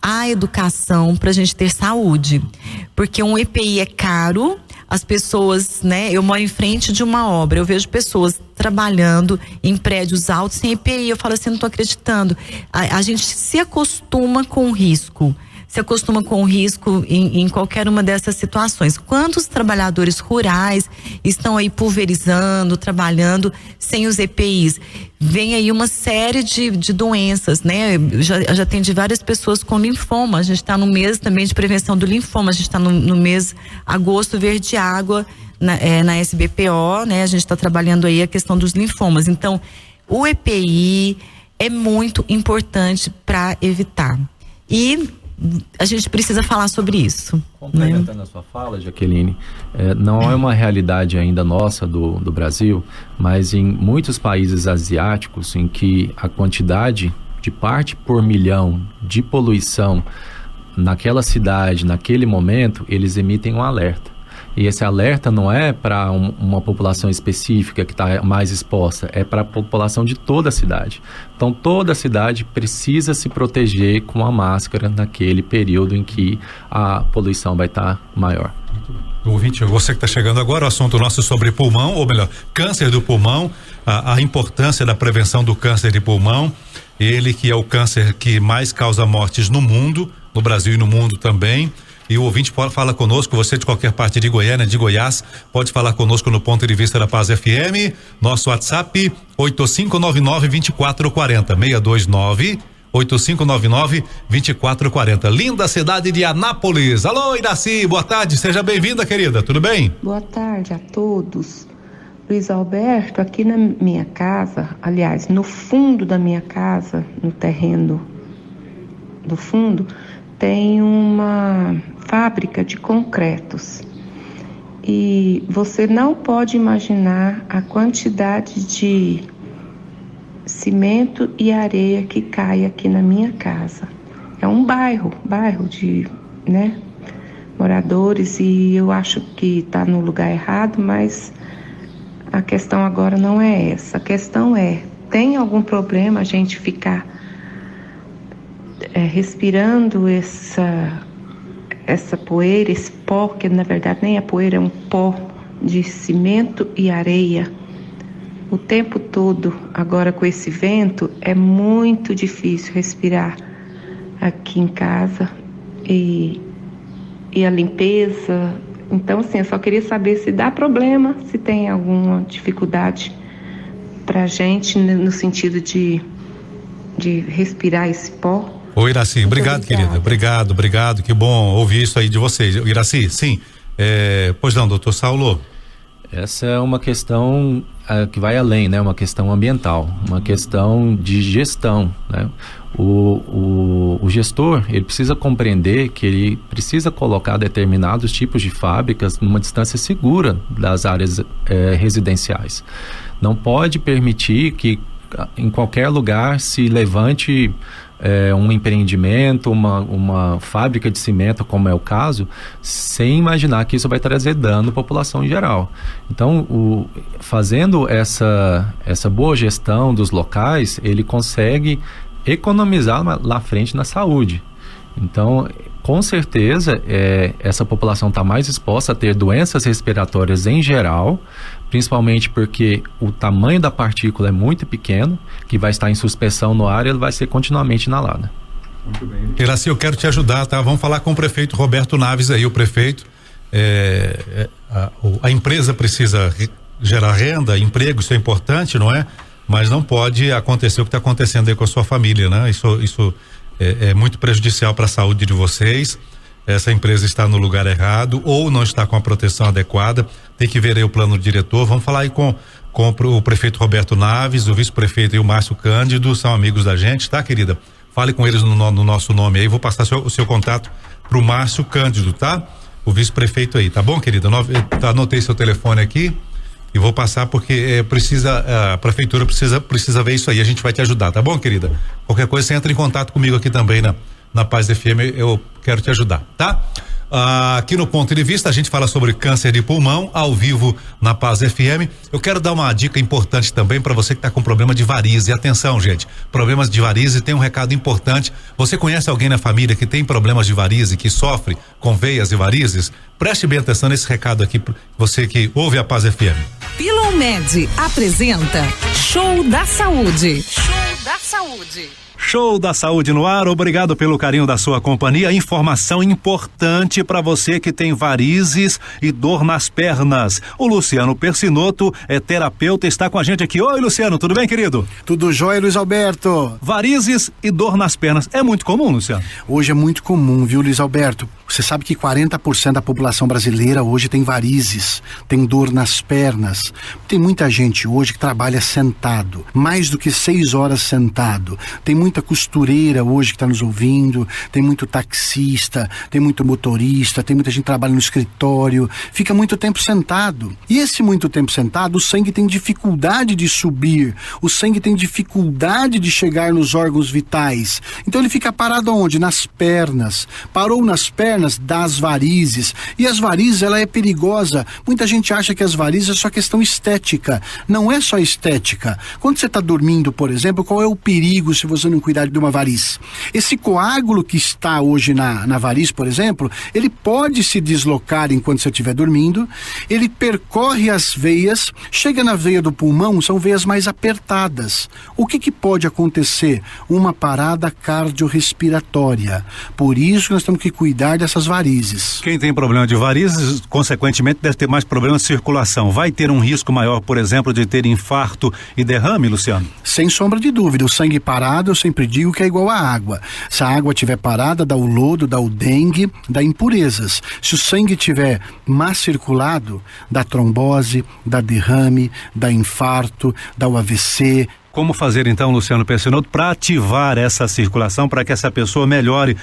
a educação para a gente ter saúde, porque um EPI é caro. As pessoas, né? Eu moro em frente de uma obra, eu vejo pessoas trabalhando em prédios altos sem EPI. Eu falo assim, não estou acreditando. A gente se acostuma com o risco. Se acostuma com o risco em qualquer uma dessas situações. Quantos trabalhadores rurais estão aí pulverizando, trabalhando sem os EPIs? Vem aí uma série de doenças, né? Já atendi várias pessoas com linfoma. A gente está no mês também de prevenção do linfoma. A gente está no mês agosto verde água na SBPO, né? A gente está trabalhando aí a questão dos linfomas. Então, o EPI é muito importante para evitar. E a gente precisa falar sobre isso. Complementando a sua fala, Jaqueline, não é uma realidade ainda nossa do Brasil, mas em muitos países asiáticos em que a quantidade de parte por milhão de poluição naquela cidade, naquele momento, eles emitem um alerta. E esse alerta não é para uma população específica que está mais exposta, é para a população de toda a cidade. Então, toda a cidade precisa se proteger com a máscara naquele período em que a poluição vai estar maior. Ouvinte, você que está chegando agora, o assunto nosso é sobre pulmão, ou melhor, câncer do pulmão, a importância da prevenção do câncer de pulmão, ele que é o câncer que mais causa mortes no mundo, no Brasil e no mundo também. E o ouvinte fala conosco, você de qualquer parte de Goiânia, de Goiás, pode falar conosco no Ponto de Vista da Paz FM, nosso WhatsApp 8599-2440, 629-8599-2440. Linda cidade de Anápolis. Alô, Iraci, boa tarde, seja bem-vinda, querida, tudo bem? Boa tarde a todos. Luiz Alberto, aqui na minha casa, aliás, no fundo da minha casa, no terreno do fundo, tem uma fábrica de concretos e você não pode imaginar a quantidade de cimento e areia que cai aqui na minha casa. É um bairro de, né, moradores, e eu acho que está no lugar errado, mas a questão agora não é essa. A questão é, tem algum problema a gente ficar respirando essa poeira, esse pó, que na verdade nem é poeira, é um pó de cimento e areia, o tempo todo. Agora com esse vento é muito difícil respirar aqui em casa e a limpeza. Então, assim, eu só queria saber se dá problema, se tem alguma dificuldade pra gente no sentido de respirar esse pó. Ô Iraci, obrigado, querida, obrigado, que bom ouvir isso aí de vocês. Iraci, sim, pois não, doutor Saulo. Essa é uma questão que vai além, né? Uma questão ambiental, uma questão de gestão, né? O gestor, ele precisa compreender que ele precisa colocar determinados tipos de fábricas numa distância segura das áreas residenciais. Não pode permitir que em qualquer lugar se levante um empreendimento, uma fábrica de cimento, como é o caso, sem imaginar que isso vai trazer dano à população em geral. Então, fazendo essa boa gestão dos locais, ele consegue economizar lá à frente na saúde. Então, com certeza, essa população está mais exposta a ter doenças respiratórias em geral, principalmente porque o tamanho da partícula é muito pequeno, que vai estar em suspensão no ar e ele vai ser continuamente inalada. Muito bem. Iraci, eu quero te ajudar, tá? Vamos falar com o prefeito Roberto Naves aí, o prefeito. A empresa precisa gerar renda, emprego, isso é importante, não é? Mas não pode acontecer o que está acontecendo aí com a sua família, né? Isso é muito prejudicial para a saúde de vocês. Essa empresa está no lugar errado ou não está com a proteção adequada. Tem que ver aí o plano diretor. Vamos falar aí com o prefeito Roberto Naves, o vice-prefeito e o Márcio Cândido, são amigos da gente, tá, querida? Fale com eles no nosso nome aí. Vou passar o seu contato pro Márcio Cândido, tá? O vice-prefeito aí, tá bom, querida? Anotei seu telefone aqui e vou passar porque a prefeitura precisa ver isso aí. A gente vai te ajudar, tá bom, querida? Qualquer coisa você entra em contato comigo aqui também na Paz FM, eu quero te ajudar, tá? Aqui no Ponto de Vista a gente fala sobre câncer de pulmão ao vivo na Paz FM. Eu quero dar uma dica importante também para você que está com problema de varizes. E atenção, gente, problemas de varizes, tem um recado importante. Você conhece alguém na família que tem problemas de varizes, que sofre com veias e varizes? Preste bem atenção nesse recado aqui, você que ouve a Paz FM. Filomed apresenta Show da Saúde. Show da Saúde. Show da Saúde no ar, obrigado pelo carinho da sua companhia. Informação importante para você que tem varizes e dor nas pernas. O Luciano Persinotto é terapeuta, está com a gente aqui. Oi, Luciano, tudo bem, querido? Tudo jóia, Luiz Alberto. Varizes e dor nas pernas, é muito comum, Luciano? Hoje é muito comum, viu, Luiz Alberto? Você sabe que 40% da população brasileira hoje tem varizes, tem dor nas pernas. Tem muita gente hoje que trabalha sentado, mais do que 6 horas sentado. Tem muita costureira hoje que está nos ouvindo, tem muito taxista, tem muito motorista, tem muita gente que trabalha no escritório, fica muito tempo sentado. E esse muito tempo sentado, o sangue tem dificuldade de subir, o sangue tem dificuldade de chegar nos órgãos vitais. Então ele fica parado onde? Nas pernas. Parou nas pernas, das varizes. E as varizes, ela é perigosa. Muita gente acha que as varizes é só questão estética. Não é só estética. Quando você está dormindo, por exemplo, qual é o perigo se você não cuidar de uma variz? Esse coágulo que está hoje na variz, por exemplo, ele pode se deslocar enquanto você estiver dormindo, ele percorre as veias, chega na veia do pulmão, são veias mais apertadas. O que pode acontecer? Uma parada cardiorrespiratória. Por isso nós temos que cuidar dessas varizes. Quem tem problema de varizes, consequentemente, deve ter mais problema de circulação. Vai ter um risco maior, por exemplo, de ter infarto e derrame, Luciano? Sem sombra de dúvida. O sangue parado, eu sempre digo que é igual à água. Se a água estiver parada, dá o lodo, dá o dengue, dá impurezas. Se o sangue estiver má circulado, dá trombose, dá derrame, dá infarto, dá o AVC. Como fazer então, Luciano Persinotto, para ativar essa circulação, para que essa pessoa melhore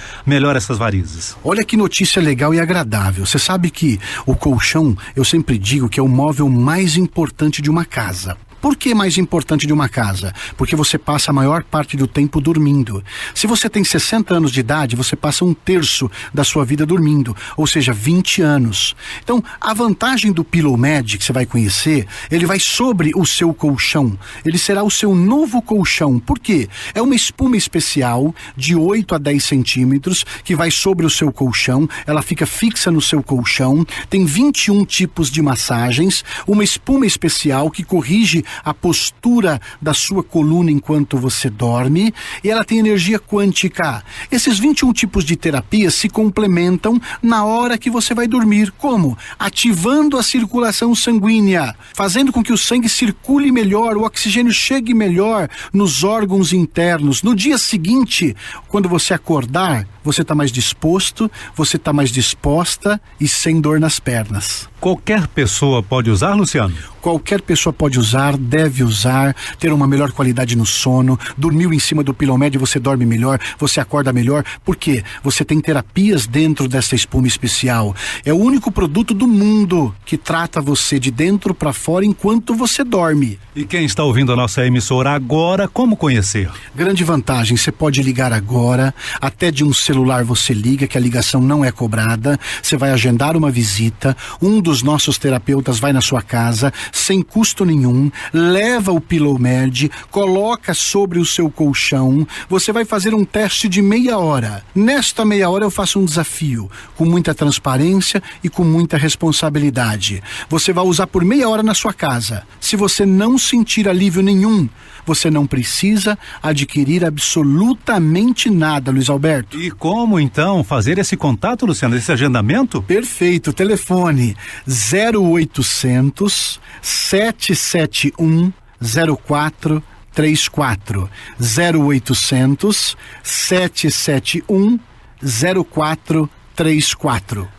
essas varizes? Olha que notícia legal e agradável. Você sabe que o colchão, eu sempre digo que é o móvel mais importante de uma casa. Por que mais importante de uma casa? Porque você passa a maior parte do tempo dormindo. Se você tem 60 anos de idade, você passa 1/3 da sua vida dormindo, ou seja, 20 anos. Então, a vantagem do Pillow Med, que você vai conhecer, ele vai sobre o seu colchão. Ele será o seu novo colchão. Por quê? É uma espuma especial de 8 a 10 centímetros que vai sobre o seu colchão, ela fica fixa no seu colchão, tem 21 tipos de massagens, uma espuma especial que corrige a postura da sua coluna enquanto você dorme, e ela tem energia quântica. Esses 21 tipos de terapias se complementam na hora que você vai dormir. Como? Ativando a circulação sanguínea, fazendo com que o sangue circule melhor, o oxigênio chegue melhor nos órgãos internos. No dia seguinte, quando você acordar, você está mais disposto, você está mais disposta e sem dor nas pernas. Qualquer pessoa pode usar, Luciano? Qualquer pessoa pode usar, deve usar, ter uma melhor qualidade no sono. Dormiu em cima do Pillow Med, você dorme melhor, você acorda melhor. Por quê? Você tem terapias dentro dessa espuma especial. É o único produto do mundo que trata você de dentro para fora enquanto você dorme. E quem está ouvindo a nossa emissora agora, como conhecer? Grande vantagem, você pode ligar agora, até de um celular você liga, que a ligação não é cobrada. Você vai agendar uma visita, um dos nossos terapeutas vai na sua casa, sem custo nenhum, leva o Pillow Med, coloca sobre o seu colchão, você vai fazer um teste de meia hora. Nesta meia hora eu faço um desafio, com muita transparência e com muita responsabilidade. Você vai usar por meia hora na sua casa. Se você não sentir alívio nenhum, você não precisa adquirir absolutamente nada, Luiz Alberto. E como então fazer esse contato, Luciano, esse agendamento? Perfeito, telefone 0800 771 0434 0800 771 0434.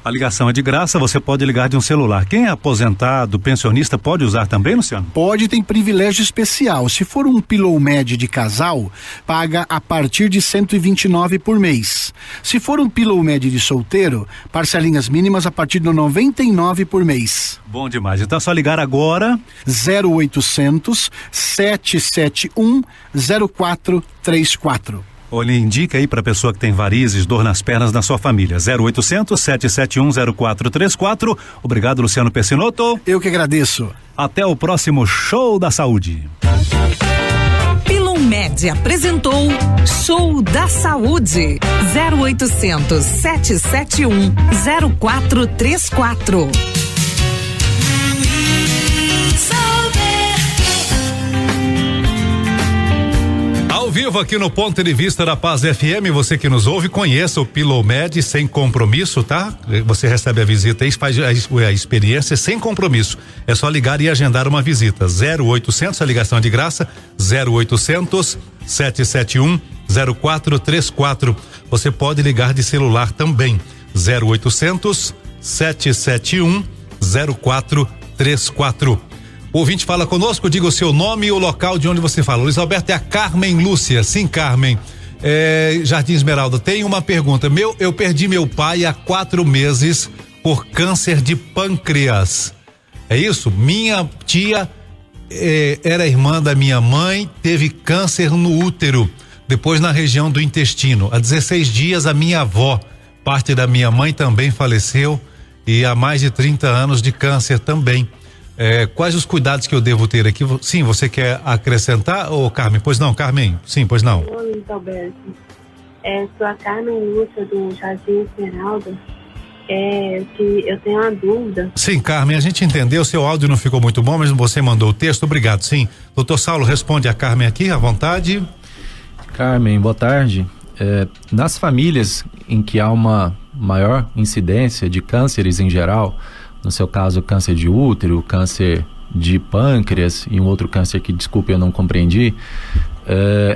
A ligação é de graça, você pode ligar de um celular. Quem é aposentado, pensionista, pode usar também, Luciano? Pode, tem privilégio especial. Se for um Pillow Med de casal, paga a partir de R$129 por mês. Se for um Pillow Med de solteiro, parcelinhas mínimas a partir de R$99 por mês. Bom demais, então é só ligar agora. 0800 771 0434. Olha, indica aí para a pessoa que tem varizes, dor nas pernas na sua família. 0800 771 0434. Obrigado, Luciano Pessinotto. Eu que agradeço. Até o próximo Show da Saúde. Pillow Med apresentou Show da Saúde. 0800 771 0434. Ao vivo aqui no Ponto de Vista da Paz FM, você que nos ouve, conheça o Pillow Med sem compromisso, tá? Você recebe a visita e faz a experiência sem compromisso. É só ligar e agendar uma visita. 0800, a ligação é de graça, 0800 771 0434. Você pode ligar de celular também, 0800 771 0434. O ouvinte fala conosco, diga o seu nome e o local de onde você fala. Luiz Alberto, é a Carmen Lúcia. Sim, Carmen. Jardim Esmeralda, tem uma pergunta. Eu perdi meu pai há 4 meses por câncer de pâncreas. É isso? Minha tia era irmã da minha mãe, teve câncer no útero, depois na região do intestino. Há 16 dias a minha avó, parte da minha mãe, também faleceu, e há mais de 30 anos de câncer também. Quais os cuidados que eu devo ter aqui? Sim, você quer acrescentar, ô Carmen? Pois não, Carmen? Sim, pois não. Oi, Luiz Alberto. Sou a Carmen Lúcia do Jardim Esmeralda. Que eu tenho uma dúvida. Sim, Carmen, a gente entendeu, seu áudio não ficou muito bom, mas você mandou o texto, obrigado, sim. Doutor Saulo, responde a Carmen aqui, à vontade. Carmen, boa tarde. Nas famílias em que há uma maior incidência de cânceres em geral, no seu caso câncer de útero, câncer de pâncreas e um outro câncer que, desculpe, eu não compreendi,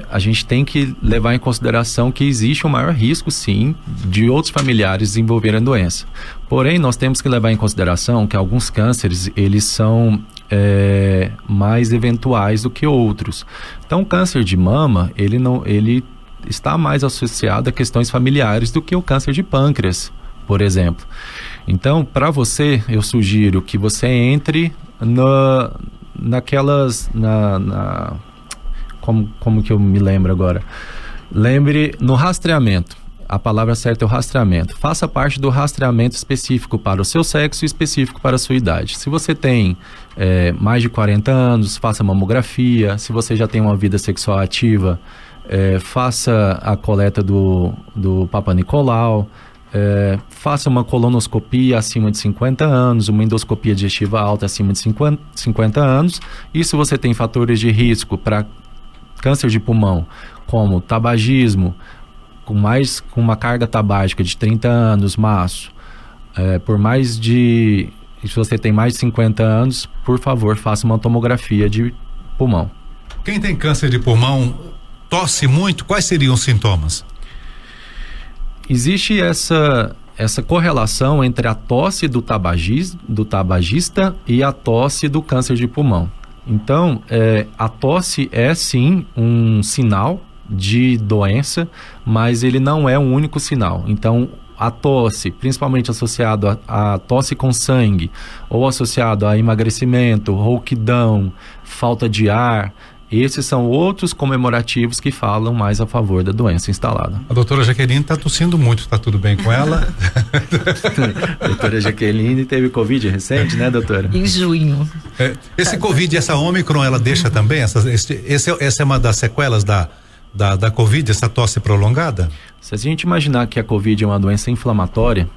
a gente tem que levar em consideração que existe um maior risco, sim, de outros familiares desenvolverem a doença. Porém, nós temos que levar em consideração que alguns cânceres, eles são mais eventuais do que outros. Então, o câncer de mama, ele está mais associado a questões familiares do que o câncer de pâncreas, por exemplo. Então, para você, eu sugiro que você entre como que eu me lembro agora? Lembre no rastreamento. A palavra certa é o rastreamento. Faça parte do rastreamento específico para o seu sexo e específico para a sua idade. Se você tem mais de 40 anos, faça mamografia. Se você já tem uma vida sexual ativa, faça a coleta do Papa Nicolau. Faça uma colonoscopia acima de 50 anos, uma endoscopia digestiva alta acima de 50 anos. E se você tem fatores de risco para câncer de pulmão, como tabagismo, com uma carga tabágica de 30 anos, maço, se você tem mais de 50 anos, por favor, faça uma tomografia de pulmão. Quem tem câncer de pulmão tosse muito, quais seriam os sintomas? Existe essa correlação entre a tosse do tabagista e a tosse do câncer de pulmão. Então, a tosse é sim um sinal de doença, mas ele não é o único sinal. Então, a tosse, principalmente associado a tosse com sangue, ou associado a emagrecimento, rouquidão, falta de ar, esses são outros comemorativos que falam mais a favor da doença instalada. A doutora Jaqueline está tossindo muito, está tudo bem com ela? A doutora Jaqueline teve Covid recente, né, doutora? Em junho. Esse Covid, essa Ômicron, ela deixa também? Essa é uma das sequelas da Covid, essa tosse prolongada? Se a gente imaginar que a Covid é uma doença inflamatória,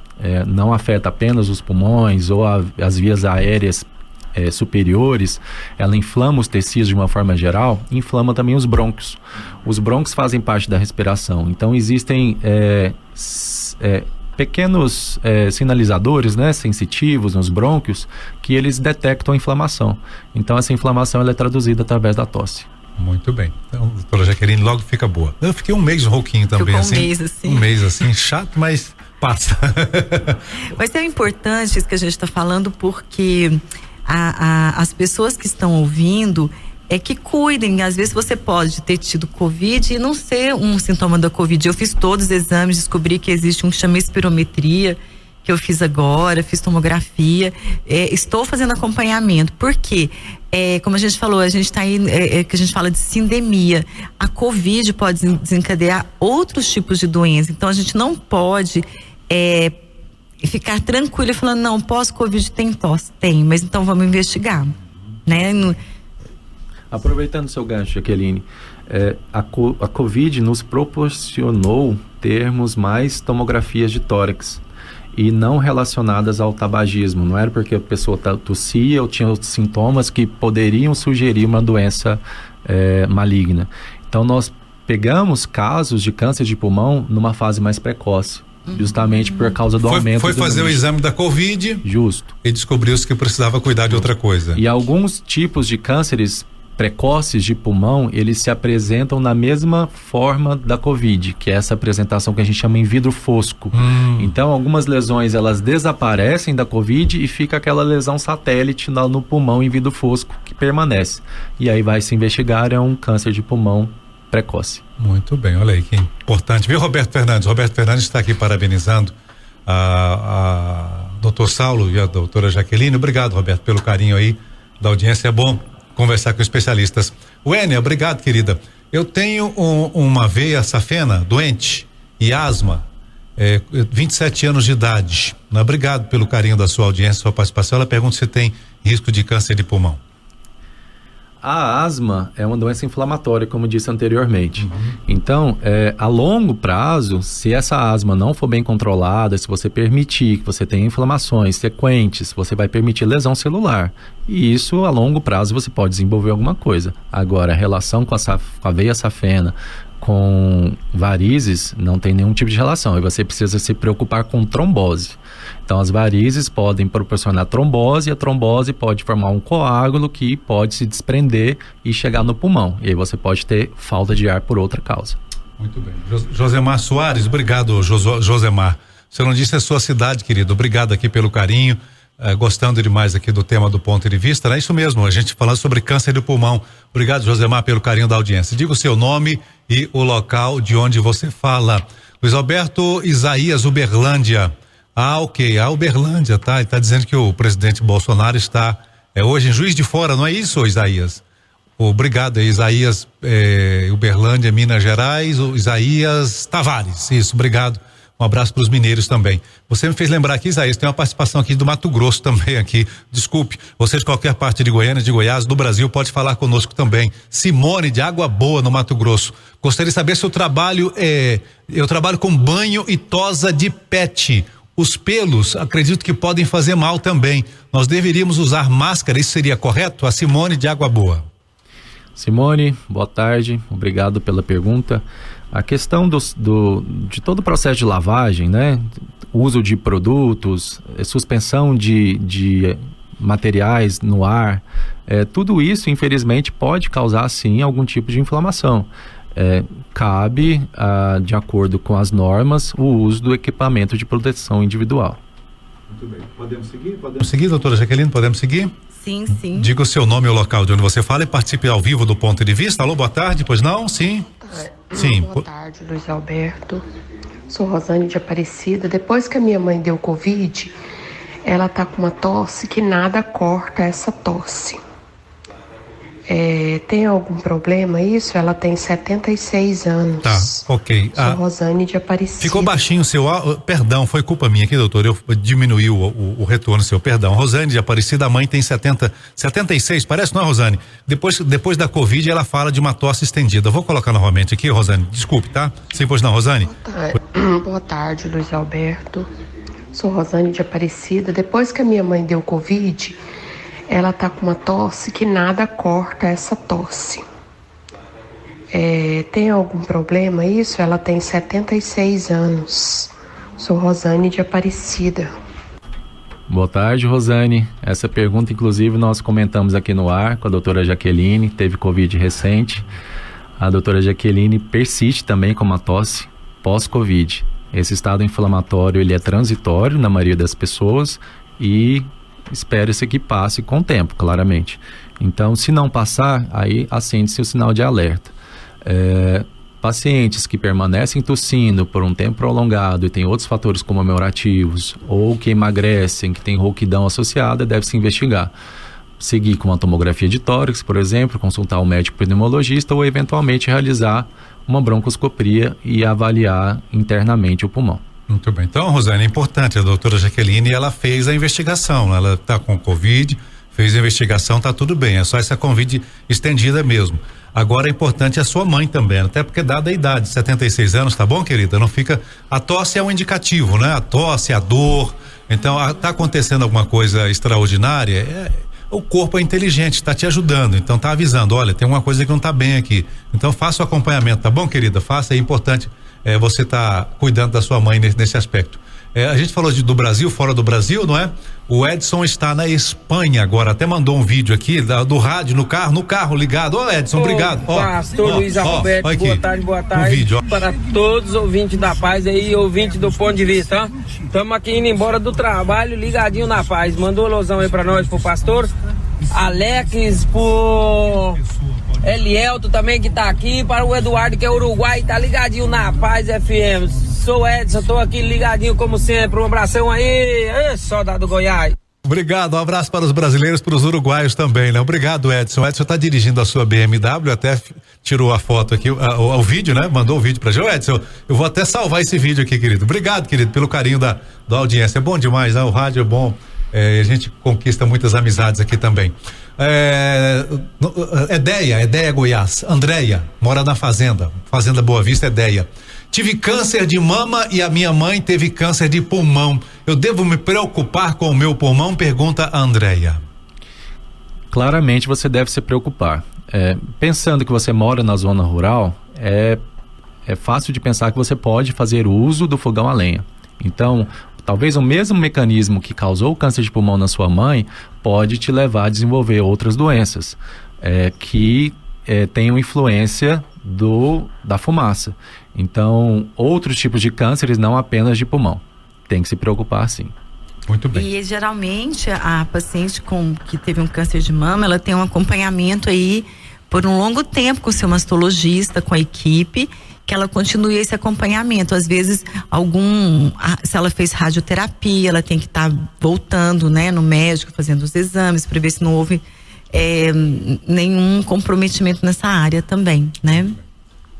não afeta apenas os pulmões ou as vias aéreas superiores, ela inflama os tecidos de uma forma geral, inflama também os brônquios. Os brônquios fazem parte da respiração, então existem pequenos sinalizadores, né, sensitivos nos brônquios, que eles detectam a inflamação. Então essa inflamação ela é traduzida através da tosse. Muito bem. Então, doutora Jaqueline, logo fica boa. Eu fiquei um mês rouquinho também, um mês assim, chato, mas passa. Mas é importante isso que a gente está falando, porque as pessoas que estão ouvindo que cuidem. Às vezes você pode ter tido Covid e não ser um sintoma da Covid. Eu fiz todos os exames, descobri que existe um que chama espirometria, que eu fiz agora, fiz tomografia, estou fazendo acompanhamento. Por quê? Como a gente falou, a gente está aí, que a gente fala de sindemia. A Covid pode desencadear outros tipos de doença. Então a gente não pode ficar tranquilo falando, não, pós-Covid tem tosse. Tem, mas então vamos investigar, né? Aproveitando o seu gancho, Jaqueline, a Covid nos proporcionou termos mais tomografias de tórax e não relacionadas ao tabagismo. Não era porque a pessoa tossia ou tinha outros sintomas que poderiam sugerir uma doença maligna. Então nós pegamos casos de câncer de pulmão numa fase mais precoce, justamente por causa do aumento. Foi fazer o exame da Covid. Justo. E descobriu-se que precisava cuidar de outra coisa. E alguns tipos de cânceres precoces de pulmão, eles se apresentam na mesma forma da Covid, que é essa apresentação que a gente chama em vidro fosco. Então, algumas lesões, elas desaparecem da Covid e fica aquela lesão satélite no pulmão em vidro fosco que permanece. E aí vai se investigar, é um câncer de pulmão precoce. Muito bem, olha aí que importante. Viu, Roberto Fernandes? Roberto Fernandes está aqui parabenizando a doutor Saulo e a doutora Jaqueline. Obrigado, Roberto, pelo carinho aí da audiência. É bom conversar com especialistas. Wênia, obrigado, querida. Eu tenho uma veia safena doente e asma, 27 anos de idade. Obrigado pelo carinho da sua audiência, sua participação. Ela pergunta se tem risco de câncer de pulmão. A asma é uma doença inflamatória, como disse anteriormente. Então, a longo prazo, se essa asma não for bem controlada, se você permitir que você tenha inflamações sequentes, você vai permitir lesão celular. E isso, a longo prazo, você pode desenvolver alguma coisa. Agora, a relação com a veia safena, com varizes, não tem nenhum tipo de relação. E você precisa se preocupar com trombose. Então, as varizes podem proporcionar trombose, e a trombose pode formar um coágulo que pode se desprender e chegar no pulmão. E aí você pode ter falta de ar por outra causa. Muito bem. Josemar Soares, obrigado, Josemar. Você não disse a sua cidade, querido. Obrigado aqui pelo carinho. Gostando demais aqui do tema do ponto de vista, é isso mesmo, a gente falando sobre câncer de pulmão. Obrigado, Josemar, pelo carinho da audiência. Diga o seu nome e o local de onde você fala. Luiz Alberto Isaías, Uberlândia. Ok, a Uberlândia, tá? Ele está dizendo que o presidente Bolsonaro está É hoje em Juiz de Fora, não é isso, Isaías? Obrigado, Isaías, Uberlândia, Minas Gerais, o Isaías Tavares, isso, obrigado. Um abraço para os mineiros também. Você me fez lembrar aqui, Isaías, tem uma participação aqui do Mato Grosso também aqui. Desculpe, você de qualquer parte de Goiânia, de Goiás, do Brasil, pode falar conosco também. Simone de Água Boa, no Mato Grosso. Gostaria de saber se o trabalho eu trabalho com banho e tosa de pet. Os pelos, acredito que podem fazer mal também. Nós deveríamos usar máscara, isso seria correto? A Simone de Água Boa. Simone, boa tarde, obrigado pela pergunta. A questão de todo o processo de lavagem, né? Uso de produtos, suspensão de materiais no ar, tudo isso, infelizmente, pode causar, sim, algum tipo de inflamação. Cabe, de acordo com as normas, o uso do equipamento de proteção individual. Muito bem. Podemos seguir? Podemos seguir, doutora Jaqueline? Podemos seguir? Sim, sim. Diga o seu nome e o local de onde você fala e participe ao vivo do Ponto de Vista. Alô, boa tarde, pois não? Sim. Sim. Boa tarde, Luiz Alberto. Sou Rosane de Aparecida. Depois que a minha mãe deu Covid, ela tá com uma tosse que nada corta essa tosse. Tem algum problema isso? Ela tem 76 anos. Tá, ok. Sou Rosane de Aparecida. Ficou baixinho o seu, perdão, foi culpa minha aqui, doutor, eu diminui o retorno seu, perdão. Rosane de Aparecida, a mãe tem 76, parece, não é, Rosane? Depois da Covid ela fala de uma tosse estendida. Eu vou colocar novamente aqui, Rosane, desculpe, tá? Sim, pois não, Rosane? Boa tarde, Luiz Alberto. Sou Rosane de Aparecida. Depois que a minha mãe deu Covid, ela tá com uma tosse que nada corta essa tosse. Tem algum problema isso? Ela tem 76 anos. Sou Rosane de Aparecida. Boa tarde, Rosane. Essa pergunta, inclusive, nós comentamos aqui no ar com a doutora Jaqueline, teve Covid recente. A doutora Jaqueline persiste também com uma tosse pós-Covid. Esse estado inflamatório, ele é transitório na maioria das pessoas e espera-se que passe com o tempo, claramente. Então, se não passar, aí acende-se o sinal de alerta. Pacientes que permanecem tossindo por um tempo prolongado e tem outros fatores comemorativos, ou que emagrecem, que tem rouquidão associada, deve-se investigar. Seguir com uma tomografia de tórax, por exemplo, consultar um médico pneumologista ou eventualmente realizar uma broncoscopia e avaliar internamente o pulmão. Muito bem. Então, Rosane, é importante, a doutora Jaqueline, ela fez a investigação, ela está com Covid, fez a investigação, tá tudo bem, é só essa Covid estendida mesmo. Agora é importante a sua mãe também, até porque dada a idade, 76 anos, tá bom, querida? Não fica, a tosse é um indicativo, né? A tosse, a dor, então tá acontecendo alguma coisa extraordinária, o corpo é inteligente, está te ajudando, então tá avisando, olha, tem uma coisa que não tá bem aqui, então faça o acompanhamento, tá bom, querida? Faça, é importante você tá cuidando da sua mãe nesse aspecto. A gente falou do Brasil, fora do Brasil, não é? O Edson está na Espanha agora, até mandou um vídeo aqui do rádio no carro ligado. Ô Edson, obrigado. Pastor Luiz Alberto, boa tarde. Um vídeo, para todos os ouvintes da paz aí, ouvintes do Ponto de Vista, estamos aqui indo embora do trabalho, ligadinho na paz. Mandou um alusão aí pra nós, pro pastor Alex, pro Elielto também que tá aqui, para o Eduardo que é Uruguai, tá ligadinho na Paz FM. Sou Edson, tô aqui ligadinho como sempre, um abração aí, soldado Goiás. Obrigado, um abraço para os brasileiros, para os uruguaios também, né? Obrigado, Edson. Edson tá dirigindo a sua BMW, até tirou a foto aqui, o vídeo, né? Mandou o vídeo pra gente. Edson, eu vou até salvar esse vídeo aqui, querido. Obrigado, querido, pelo carinho da audiência. É bom demais, né? O rádio é bom. A gente conquista muitas amizades aqui também. Edéia Goiás, Andréia, mora na Fazenda Boa Vista, Edéia. Tive câncer de mama e a minha mãe teve câncer de pulmão. Eu devo me preocupar com o meu pulmão? Pergunta a Andréia. Claramente você deve se preocupar. Pensando que você mora na zona rural, é fácil de pensar que você pode fazer uso do fogão a lenha. Então, talvez o mesmo mecanismo que causou o câncer de pulmão na sua mãe pode te levar a desenvolver outras doenças que tenham influência da fumaça. Então, outros tipos de cânceres, não apenas de pulmão. Tem que se preocupar, sim. Muito bem. E geralmente a paciente que teve um câncer de mama, ela tem um acompanhamento aí por um longo tempo com o seu mastologista, com a equipe, que ela continue esse acompanhamento. Às vezes, se ela fez radioterapia, ela tem que estar voltando, né, no médico, fazendo os exames, para ver se não houve nenhum comprometimento nessa área também, né?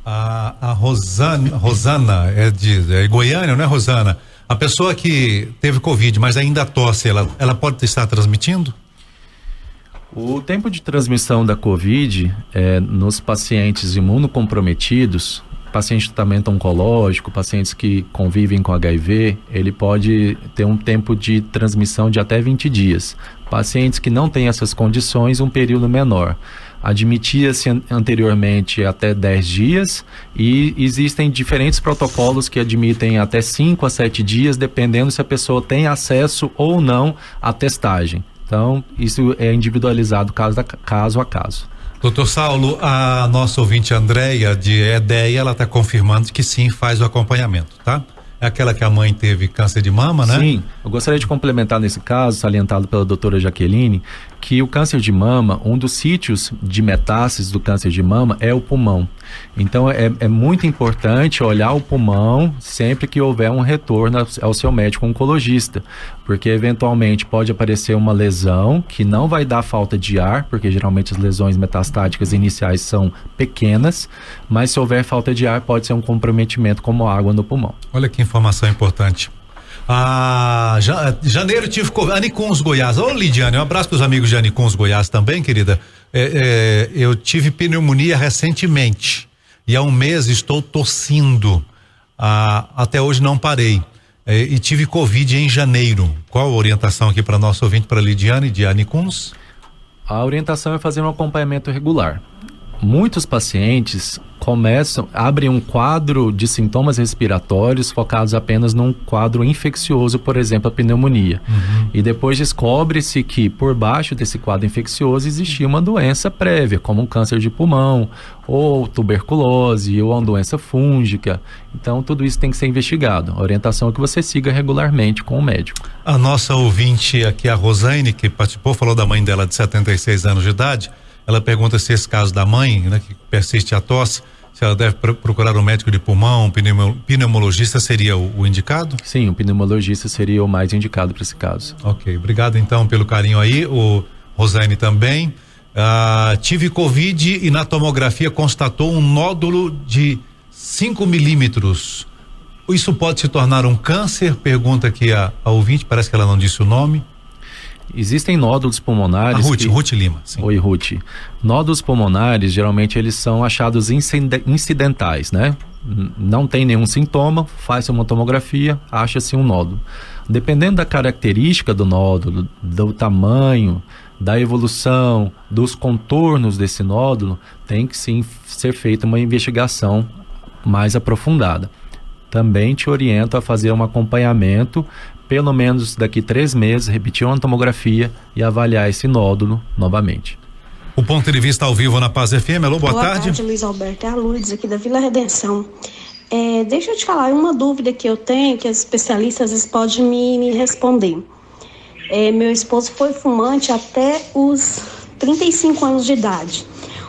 A Rosana é Goiânia, não é, Rosana? A pessoa que teve Covid, mas ainda tosse, ela pode estar transmitindo? O tempo de transmissão da Covid nos pacientes imunocomprometidos, paciente de tratamento oncológico, pacientes que convivem com HIV, ele pode ter um tempo de transmissão de até 20 dias. Pacientes que não têm essas condições, um período menor. Admitia-se anteriormente até 10 dias e existem diferentes protocolos que admitem até 5 a 7 dias, dependendo se a pessoa tem acesso ou não à testagem. Então, isso é individualizado caso a caso. Doutor Saulo, a nossa ouvinte Andréia de Edéia, ela está confirmando que sim, faz o acompanhamento, tá? É aquela que a mãe teve câncer de mama, né? Sim, eu gostaria de complementar nesse caso, salientado pela doutora Jaqueline, que o câncer de mama, um dos sítios de metástases do câncer de mama é o pulmão. Então é muito importante olhar o pulmão sempre que houver um retorno ao seu médico oncologista, porque eventualmente pode aparecer uma lesão que não vai dar falta de ar, porque geralmente as lesões metastáticas iniciais são pequenas, mas se houver falta de ar pode ser um comprometimento como água no pulmão. Olha que informação importante. Janeiro tive Anicuns, Goiás. Ô Lidiane, um abraço para os amigos de Anicuns, Goiás também, querida. Eu tive pneumonia recentemente e há um mês estou tossindo. Até hoje não parei. E tive Covid em janeiro. Qual a orientação aqui para nosso ouvinte, para Lidiane de Anicuns? A orientação é fazer um acompanhamento regular. Muitos pacientes abrem um quadro de sintomas respiratórios focados apenas num quadro infeccioso, por exemplo, a pneumonia. E depois descobre-se que por baixo desse quadro infeccioso existia uma doença prévia, como um câncer de pulmão, ou tuberculose, ou uma doença fúngica. Então, tudo isso tem que ser investigado. A orientação é que você siga regularmente com o médico. A nossa ouvinte aqui, a Rosane, que participou, falou da mãe dela de 76 anos de idade. Ela pergunta se esse caso da mãe, né, que persiste a tosse, se ela deve procurar um médico de pulmão, pneumologista seria o indicado? Sim, o pneumologista seria o mais indicado para esse caso. Ok, obrigado então pelo carinho aí, o Rosane também. Tive Covid e na tomografia constatou um nódulo de 5 milímetros. Isso pode se tornar um câncer? Pergunta aqui a ouvinte, parece que ela não disse o nome. Existem nódulos pulmonares. Ruth Lima. Sim. Oi, Ruth. Nódulos pulmonares, geralmente eles são achados incidentais, né? Não tem nenhum sintoma, faz uma tomografia, acha-se um nódulo. Dependendo da característica do nódulo, do tamanho, da evolução, dos contornos desse nódulo, tem que sim ser feita uma investigação mais aprofundada. Também te oriento a fazer um acompanhamento, pelo menos daqui 3 meses, repetir uma tomografia e avaliar esse nódulo novamente. O Ponto de Vista ao vivo na Paz FM. Alô, boa tarde. Boa tarde, Luiz Alberto. É a Lourdes aqui da Vila Redenção. Deixa eu te falar, uma dúvida que eu tenho, que as especialistas às vezes podem me responder. Meu esposo foi fumante até os 35 anos de idade.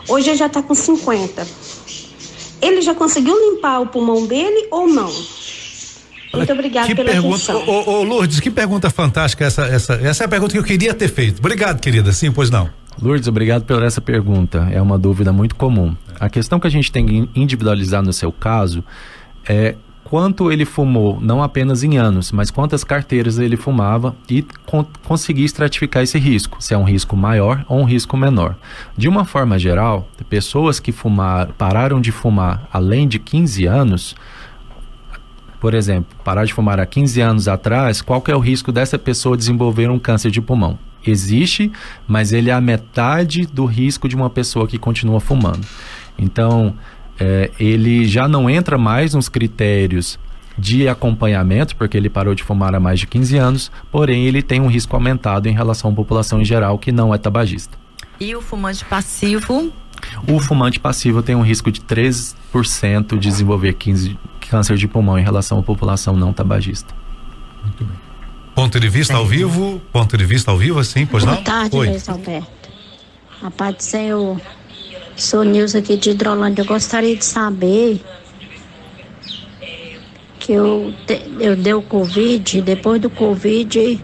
Hoje ele já está com 50. Ele já conseguiu limpar o pulmão dele ou não? Muito obrigada pela atenção. Lourdes, que pergunta fantástica essa é a pergunta que eu queria ter feito. Obrigado, querida. Sim, pois não. Lourdes, obrigado por essa pergunta. É uma dúvida muito comum. A questão que a gente tem que individualizar no seu caso é quanto ele fumou, não apenas em anos, mas quantas carteiras ele fumava e conseguir estratificar esse risco, se é um risco maior ou um risco menor. De uma forma geral, pessoas que pararam de fumar além de 15 anos, por exemplo, parar de fumar há 15 anos atrás, qual que é o risco dessa pessoa desenvolver um câncer de pulmão? Existe, mas ele é a metade do risco de uma pessoa que continua fumando. Então, ele já não entra mais nos critérios de acompanhamento, porque ele parou de fumar há mais de 15 anos, porém ele tem um risco aumentado em relação à população em geral que não é tabagista. E o fumante passivo? O fumante passivo tem um risco de 3% de desenvolver câncer de pulmão em relação à população não tabagista. Muito bem. Ponto de Vista ao vivo? Ponto de Vista ao vivo, assim, pois não? Boa tarde, Luiz Alberto. A paz do Senhor. Sou Nilza aqui de Hidrolândia. Eu gostaria de saber que eu dei o Covid, depois do Covid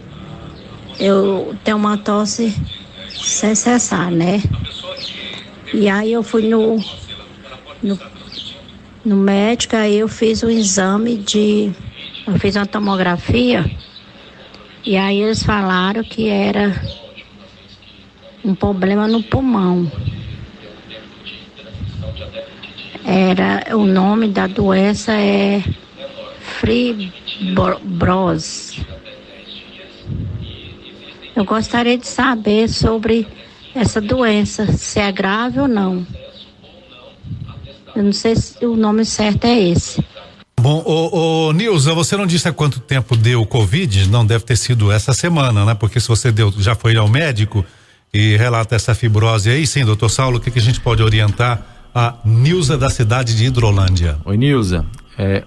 eu tenho uma tosse sem cessar, né? E aí eu fui no médico, aí eu fiz um exame eu fiz uma tomografia, e aí eles falaram que era um problema no pulmão. O nome da doença é fibrose. Eu gostaria de saber sobre essa doença, se é grave ou não. Eu não sei se o nome certo é esse. Bom, Nilza, você não disse há quanto tempo deu o Covid? Não deve ter sido essa semana, né? Porque se você já foi ao médico e relata essa fibrose aí, sim, doutor Saulo, o que a gente pode orientar a Nilza da cidade de Hidrolândia? Oi, Nilza.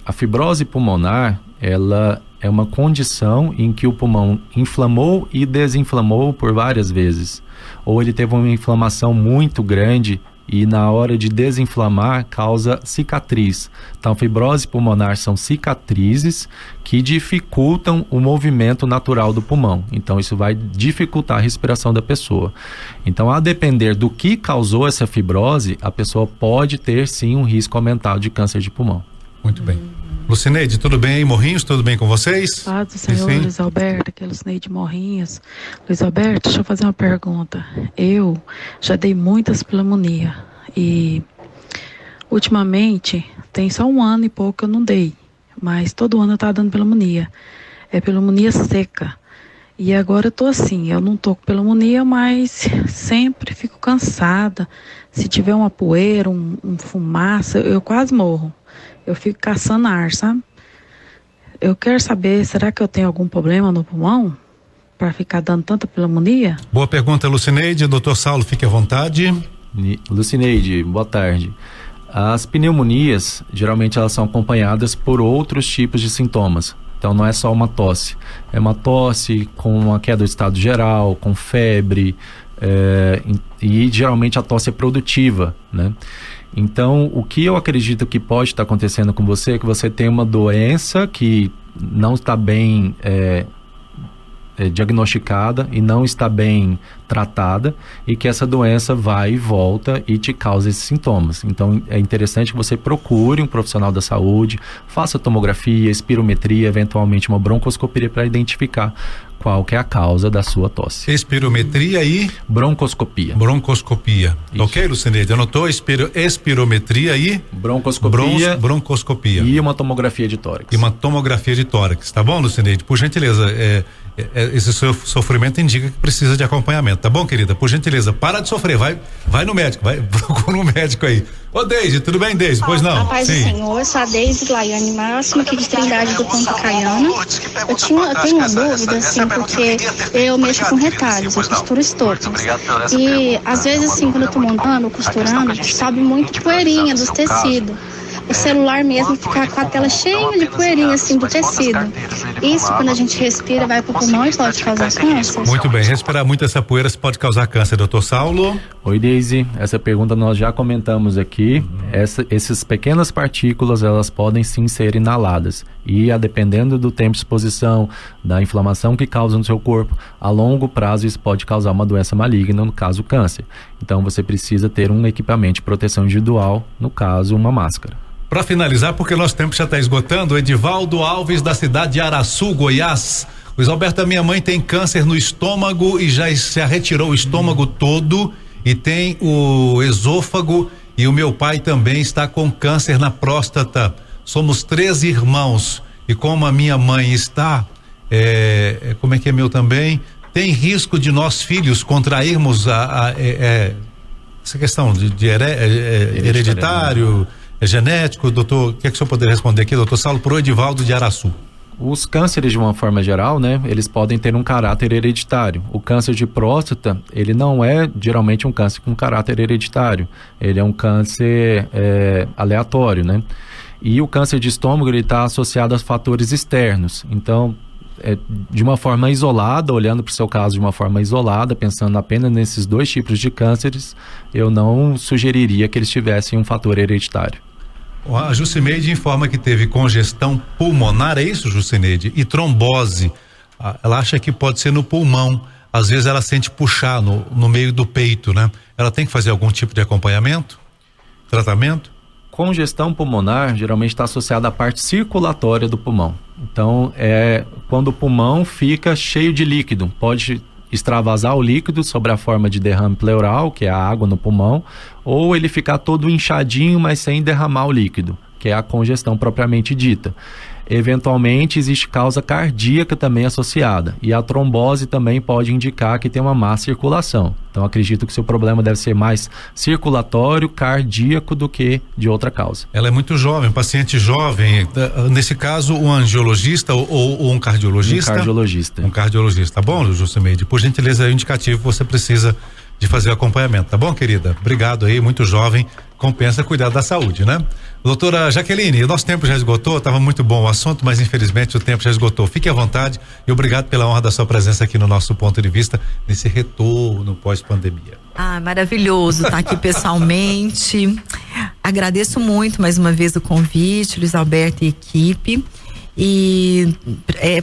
A fibrose pulmonar, ela é uma condição em que o pulmão inflamou e desinflamou por várias vezes. Ou ele teve uma inflamação muito grande e na hora de desinflamar causa cicatriz. Então, fibrose pulmonar são cicatrizes que dificultam o movimento natural do pulmão. Então, isso vai dificultar a respiração da pessoa. Então, a depender do que causou essa fibrose, a pessoa pode ter sim um risco aumentado de câncer de pulmão. Muito bem. Lucineide, tudo bem aí, Morrinhos? Tudo bem com vocês? Paz do Senhor, Luiz Alberto, aqui é Lucineide Morrinhos. Luiz Alberto, deixa eu fazer uma pergunta. Eu já dei muitas pneumonia e ultimamente tem só 1 ano e pouco que eu não dei, mas todo ano eu tava dando pneumonia. É pneumonia seca. E agora eu tô assim, eu não tô com pneumonia, mas sempre fico cansada. Se tiver uma poeira, um fumaça, eu quase morro. Eu fico caçando ar, sabe? Eu quero saber, será que eu tenho algum problema no pulmão para ficar dando tanta pneumonia? Boa pergunta, Lucineide. Doutor Saulo, fique à vontade. Lucineide, boa tarde. As pneumonias, geralmente elas são acompanhadas por outros tipos de sintomas. Então não é só uma tosse. É uma tosse com uma queda do estado geral, com febre, e geralmente a tosse é produtiva, né? Então, o que eu acredito que pode estar acontecendo com você é que você tem uma doença que não está bem diagnosticada e não está bem tratada, e que essa doença vai e volta e te causa esses sintomas. Então, é interessante que você procure um profissional da saúde, faça tomografia, espirometria, eventualmente uma broncoscopia para identificar qual que é a causa da sua tosse. Espirometria e? Broncoscopia. Broncoscopia. Isso. Ok, Lucineide? Anotou? Espirometria e? Broncoscopia. Broncoscopia. E uma tomografia de tórax. E uma tomografia de tórax. Tá bom, Lucineide? Por gentileza, esse seu sofrimento indica que precisa de acompanhamento. Tá bom, querida? Por gentileza, para de sofrer. Vai no médico. Procura um médico aí. Ô, Deise, tudo bem, Deise? Pois não? A paz do Senhor, eu sou a Deise Laiane Máximo, aqui de Trindade do Ponta Caiana. Eu tenho uma dúvida, assim, porque eu mexo com retalhos, eu costuro estopas. E, às vezes, assim, quando eu tô montando, costurando, sobe muito poeirinha dos tecidos. O celular mesmo fica com a tela cheia de poeirinha, assim, do tecido. Isso, quando a gente respira, vai pro pulmão e pode causar câncer. Muito bem, respirar muito essa poeira pode causar câncer, doutor Saulo. Oi, Deise, essa pergunta nós já comentamos aqui. Essas pequenas partículas, elas podem sim ser inaladas, e dependendo do tempo de exposição, da inflamação que causa no seu corpo, a longo prazo isso pode causar uma doença maligna, no caso câncer. Então você precisa ter um equipamento de proteção individual, no caso uma máscara. Para finalizar, porque nosso tempo já está esgotando, Edivaldo Alves, da cidade de Araçu, Goiás. Luiz Alberto, a minha mãe tem câncer no estômago e já retirou o estômago todo, e tem o esôfago, e o meu pai também está com câncer na próstata. Somos 3 irmãos, e como a minha mãe está, como é que é meu também, tem risco de nós filhos contrairmos essa questão de hereditário, genético, doutor, o que é que o senhor poderia responder aqui, doutor Saulo, pro Edivaldo de Araçu? Os cânceres, de uma forma geral, né, eles podem ter um caráter hereditário. O câncer de próstata, ele não é geralmente um câncer com caráter hereditário. Ele é um câncer aleatório, né? E o câncer de estômago, ele está associado a fatores externos. Então, de uma forma isolada, olhando para o seu caso de uma forma isolada, pensando apenas nesses 2 tipos de cânceres, eu não sugeriria que eles tivessem um fator hereditário. A Jucineide informa que teve congestão pulmonar, é isso, Jucineide? E trombose. Ela acha que pode ser no pulmão. Às vezes ela sente puxar no meio do peito, né? Ela tem que fazer algum tipo de acompanhamento? Tratamento? Congestão pulmonar geralmente está associada à parte circulatória do pulmão. Então, quando o pulmão fica cheio de líquido, pode extravasar o líquido sobre a forma de derrame pleural, que é a água no pulmão, ou ele ficar todo inchadinho, mas sem derramar o líquido, que é a congestão propriamente dita. Eventualmente existe causa cardíaca também associada, e a trombose também pode indicar que tem uma má circulação. Então acredito que seu problema deve ser mais circulatório, cardíaco do que de outra causa. Ela é muito jovem, paciente jovem, nesse caso um angiologista ou um cardiologista? Um cardiologista. Um cardiologista, tá bom, Jucineide? Por gentileza, é o indicativo que você precisa de fazer o acompanhamento, tá bom, querida? Obrigado aí, muito jovem, compensa cuidar da saúde, né? Doutora Jaqueline, o nosso tempo já esgotou, estava muito bom o assunto, mas infelizmente o tempo já esgotou. Fique à vontade e obrigado pela honra da sua presença aqui no nosso ponto de vista, nesse retorno pós-pandemia. Maravilhoso estar aqui pessoalmente. Agradeço muito mais uma vez o convite, Luiz Alberto e equipe. E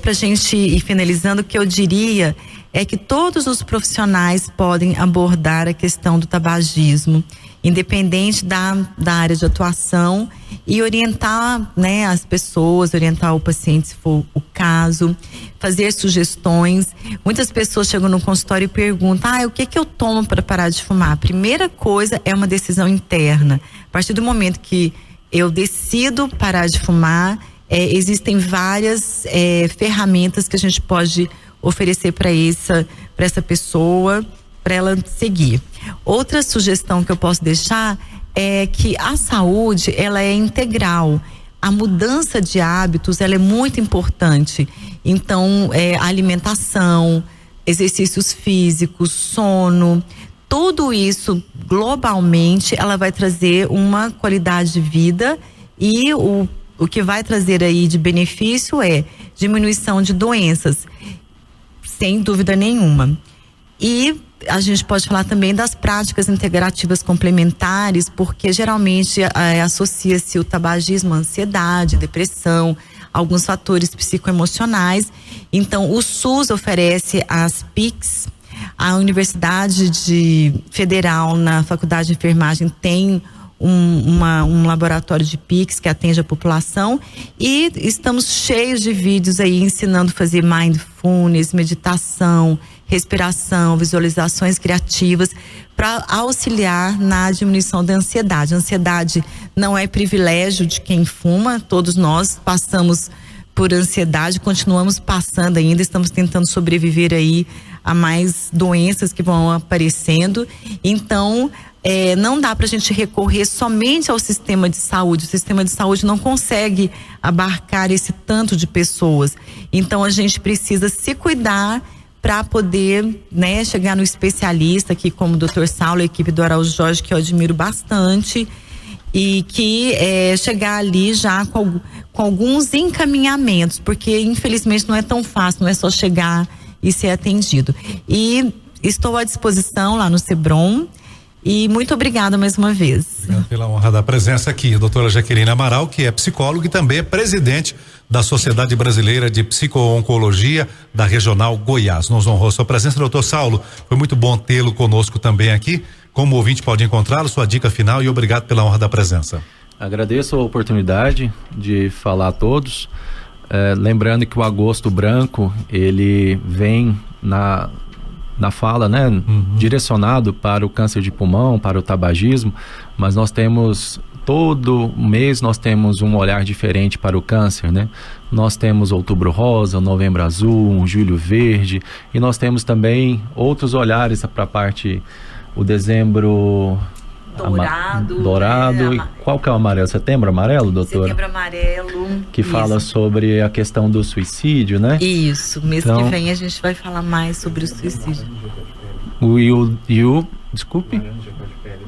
pra gente ir finalizando, o que eu diria é que todos os profissionais podem abordar a questão do tabagismo, independente da área de atuação, e orientar, né, as pessoas, orientar o paciente se for o caso, fazer sugestões. Muitas pessoas chegam no consultório e perguntam: o que eu tomo para parar de fumar? A primeira coisa é uma decisão interna. A partir do momento que eu decido parar de fumar, existem várias ferramentas que a gente pode oferecer para essa pessoa, para ela seguir. Outra sugestão que eu posso deixar é que a saúde, ela é integral. A mudança de hábitos, ela é muito importante. Então, a alimentação, exercícios físicos, sono, tudo isso globalmente ela vai trazer uma qualidade de vida, e o que vai trazer aí de benefício é diminuição de doenças, sem dúvida nenhuma. E a gente pode falar também das práticas integrativas complementares, porque geralmente associa-se o tabagismo à ansiedade, depressão, alguns fatores psicoemocionais. Então, o SUS oferece as PICs, a Universidade Federal, na Faculdade de Enfermagem, tem um laboratório de PICs que atende a população, e estamos cheios de vídeos aí ensinando a fazer mindfulness, meditação, respiração, visualizações criativas para auxiliar na diminuição da ansiedade. A ansiedade não é privilégio de quem fuma, todos nós passamos por ansiedade, continuamos passando ainda, estamos tentando sobreviver aí a mais doenças que vão aparecendo. Então, não dá para a gente recorrer somente ao sistema de saúde. O sistema de saúde não consegue abarcar esse tanto de pessoas. Então, a gente precisa se cuidar para poder, né, chegar no especialista, aqui como o Dr. Saulo, a equipe do Araújo Jorge, que eu admiro bastante, e que chegar ali já com alguns encaminhamentos, porque infelizmente não é tão fácil, não é só chegar e ser atendido. E estou à disposição lá no Sebron. E muito obrigada mais uma vez. Obrigado pela honra da presença aqui, a doutora Jaqueline Amaral, que é psicóloga e também é presidente da Sociedade Brasileira de Psico-Oncologia da Regional Goiás. Nos honrou sua presença, doutor Saulo. Foi muito bom tê-lo conosco também aqui. Como o ouvinte pode encontrá-lo, sua dica final, e obrigado pela honra da presença. Agradeço a oportunidade de falar a todos. Lembrando que o Agosto Branco, ele vem na fala, né, direcionado para o câncer de pulmão, para o tabagismo, mas nós temos, todo mês nós temos um olhar diferente para o câncer, né? Nós temos Outubro Rosa, Novembro Azul, um Julho Verde, e nós temos também outros olhares para a parte, o Dezembro Dourado. E qual que é o amarelo? Setembro Amarelo, doutora? Setembro Amarelo. Que fala sobre a questão do suicídio, né? Isso, mês que vem a gente vai falar mais sobre o suicídio. Desculpe?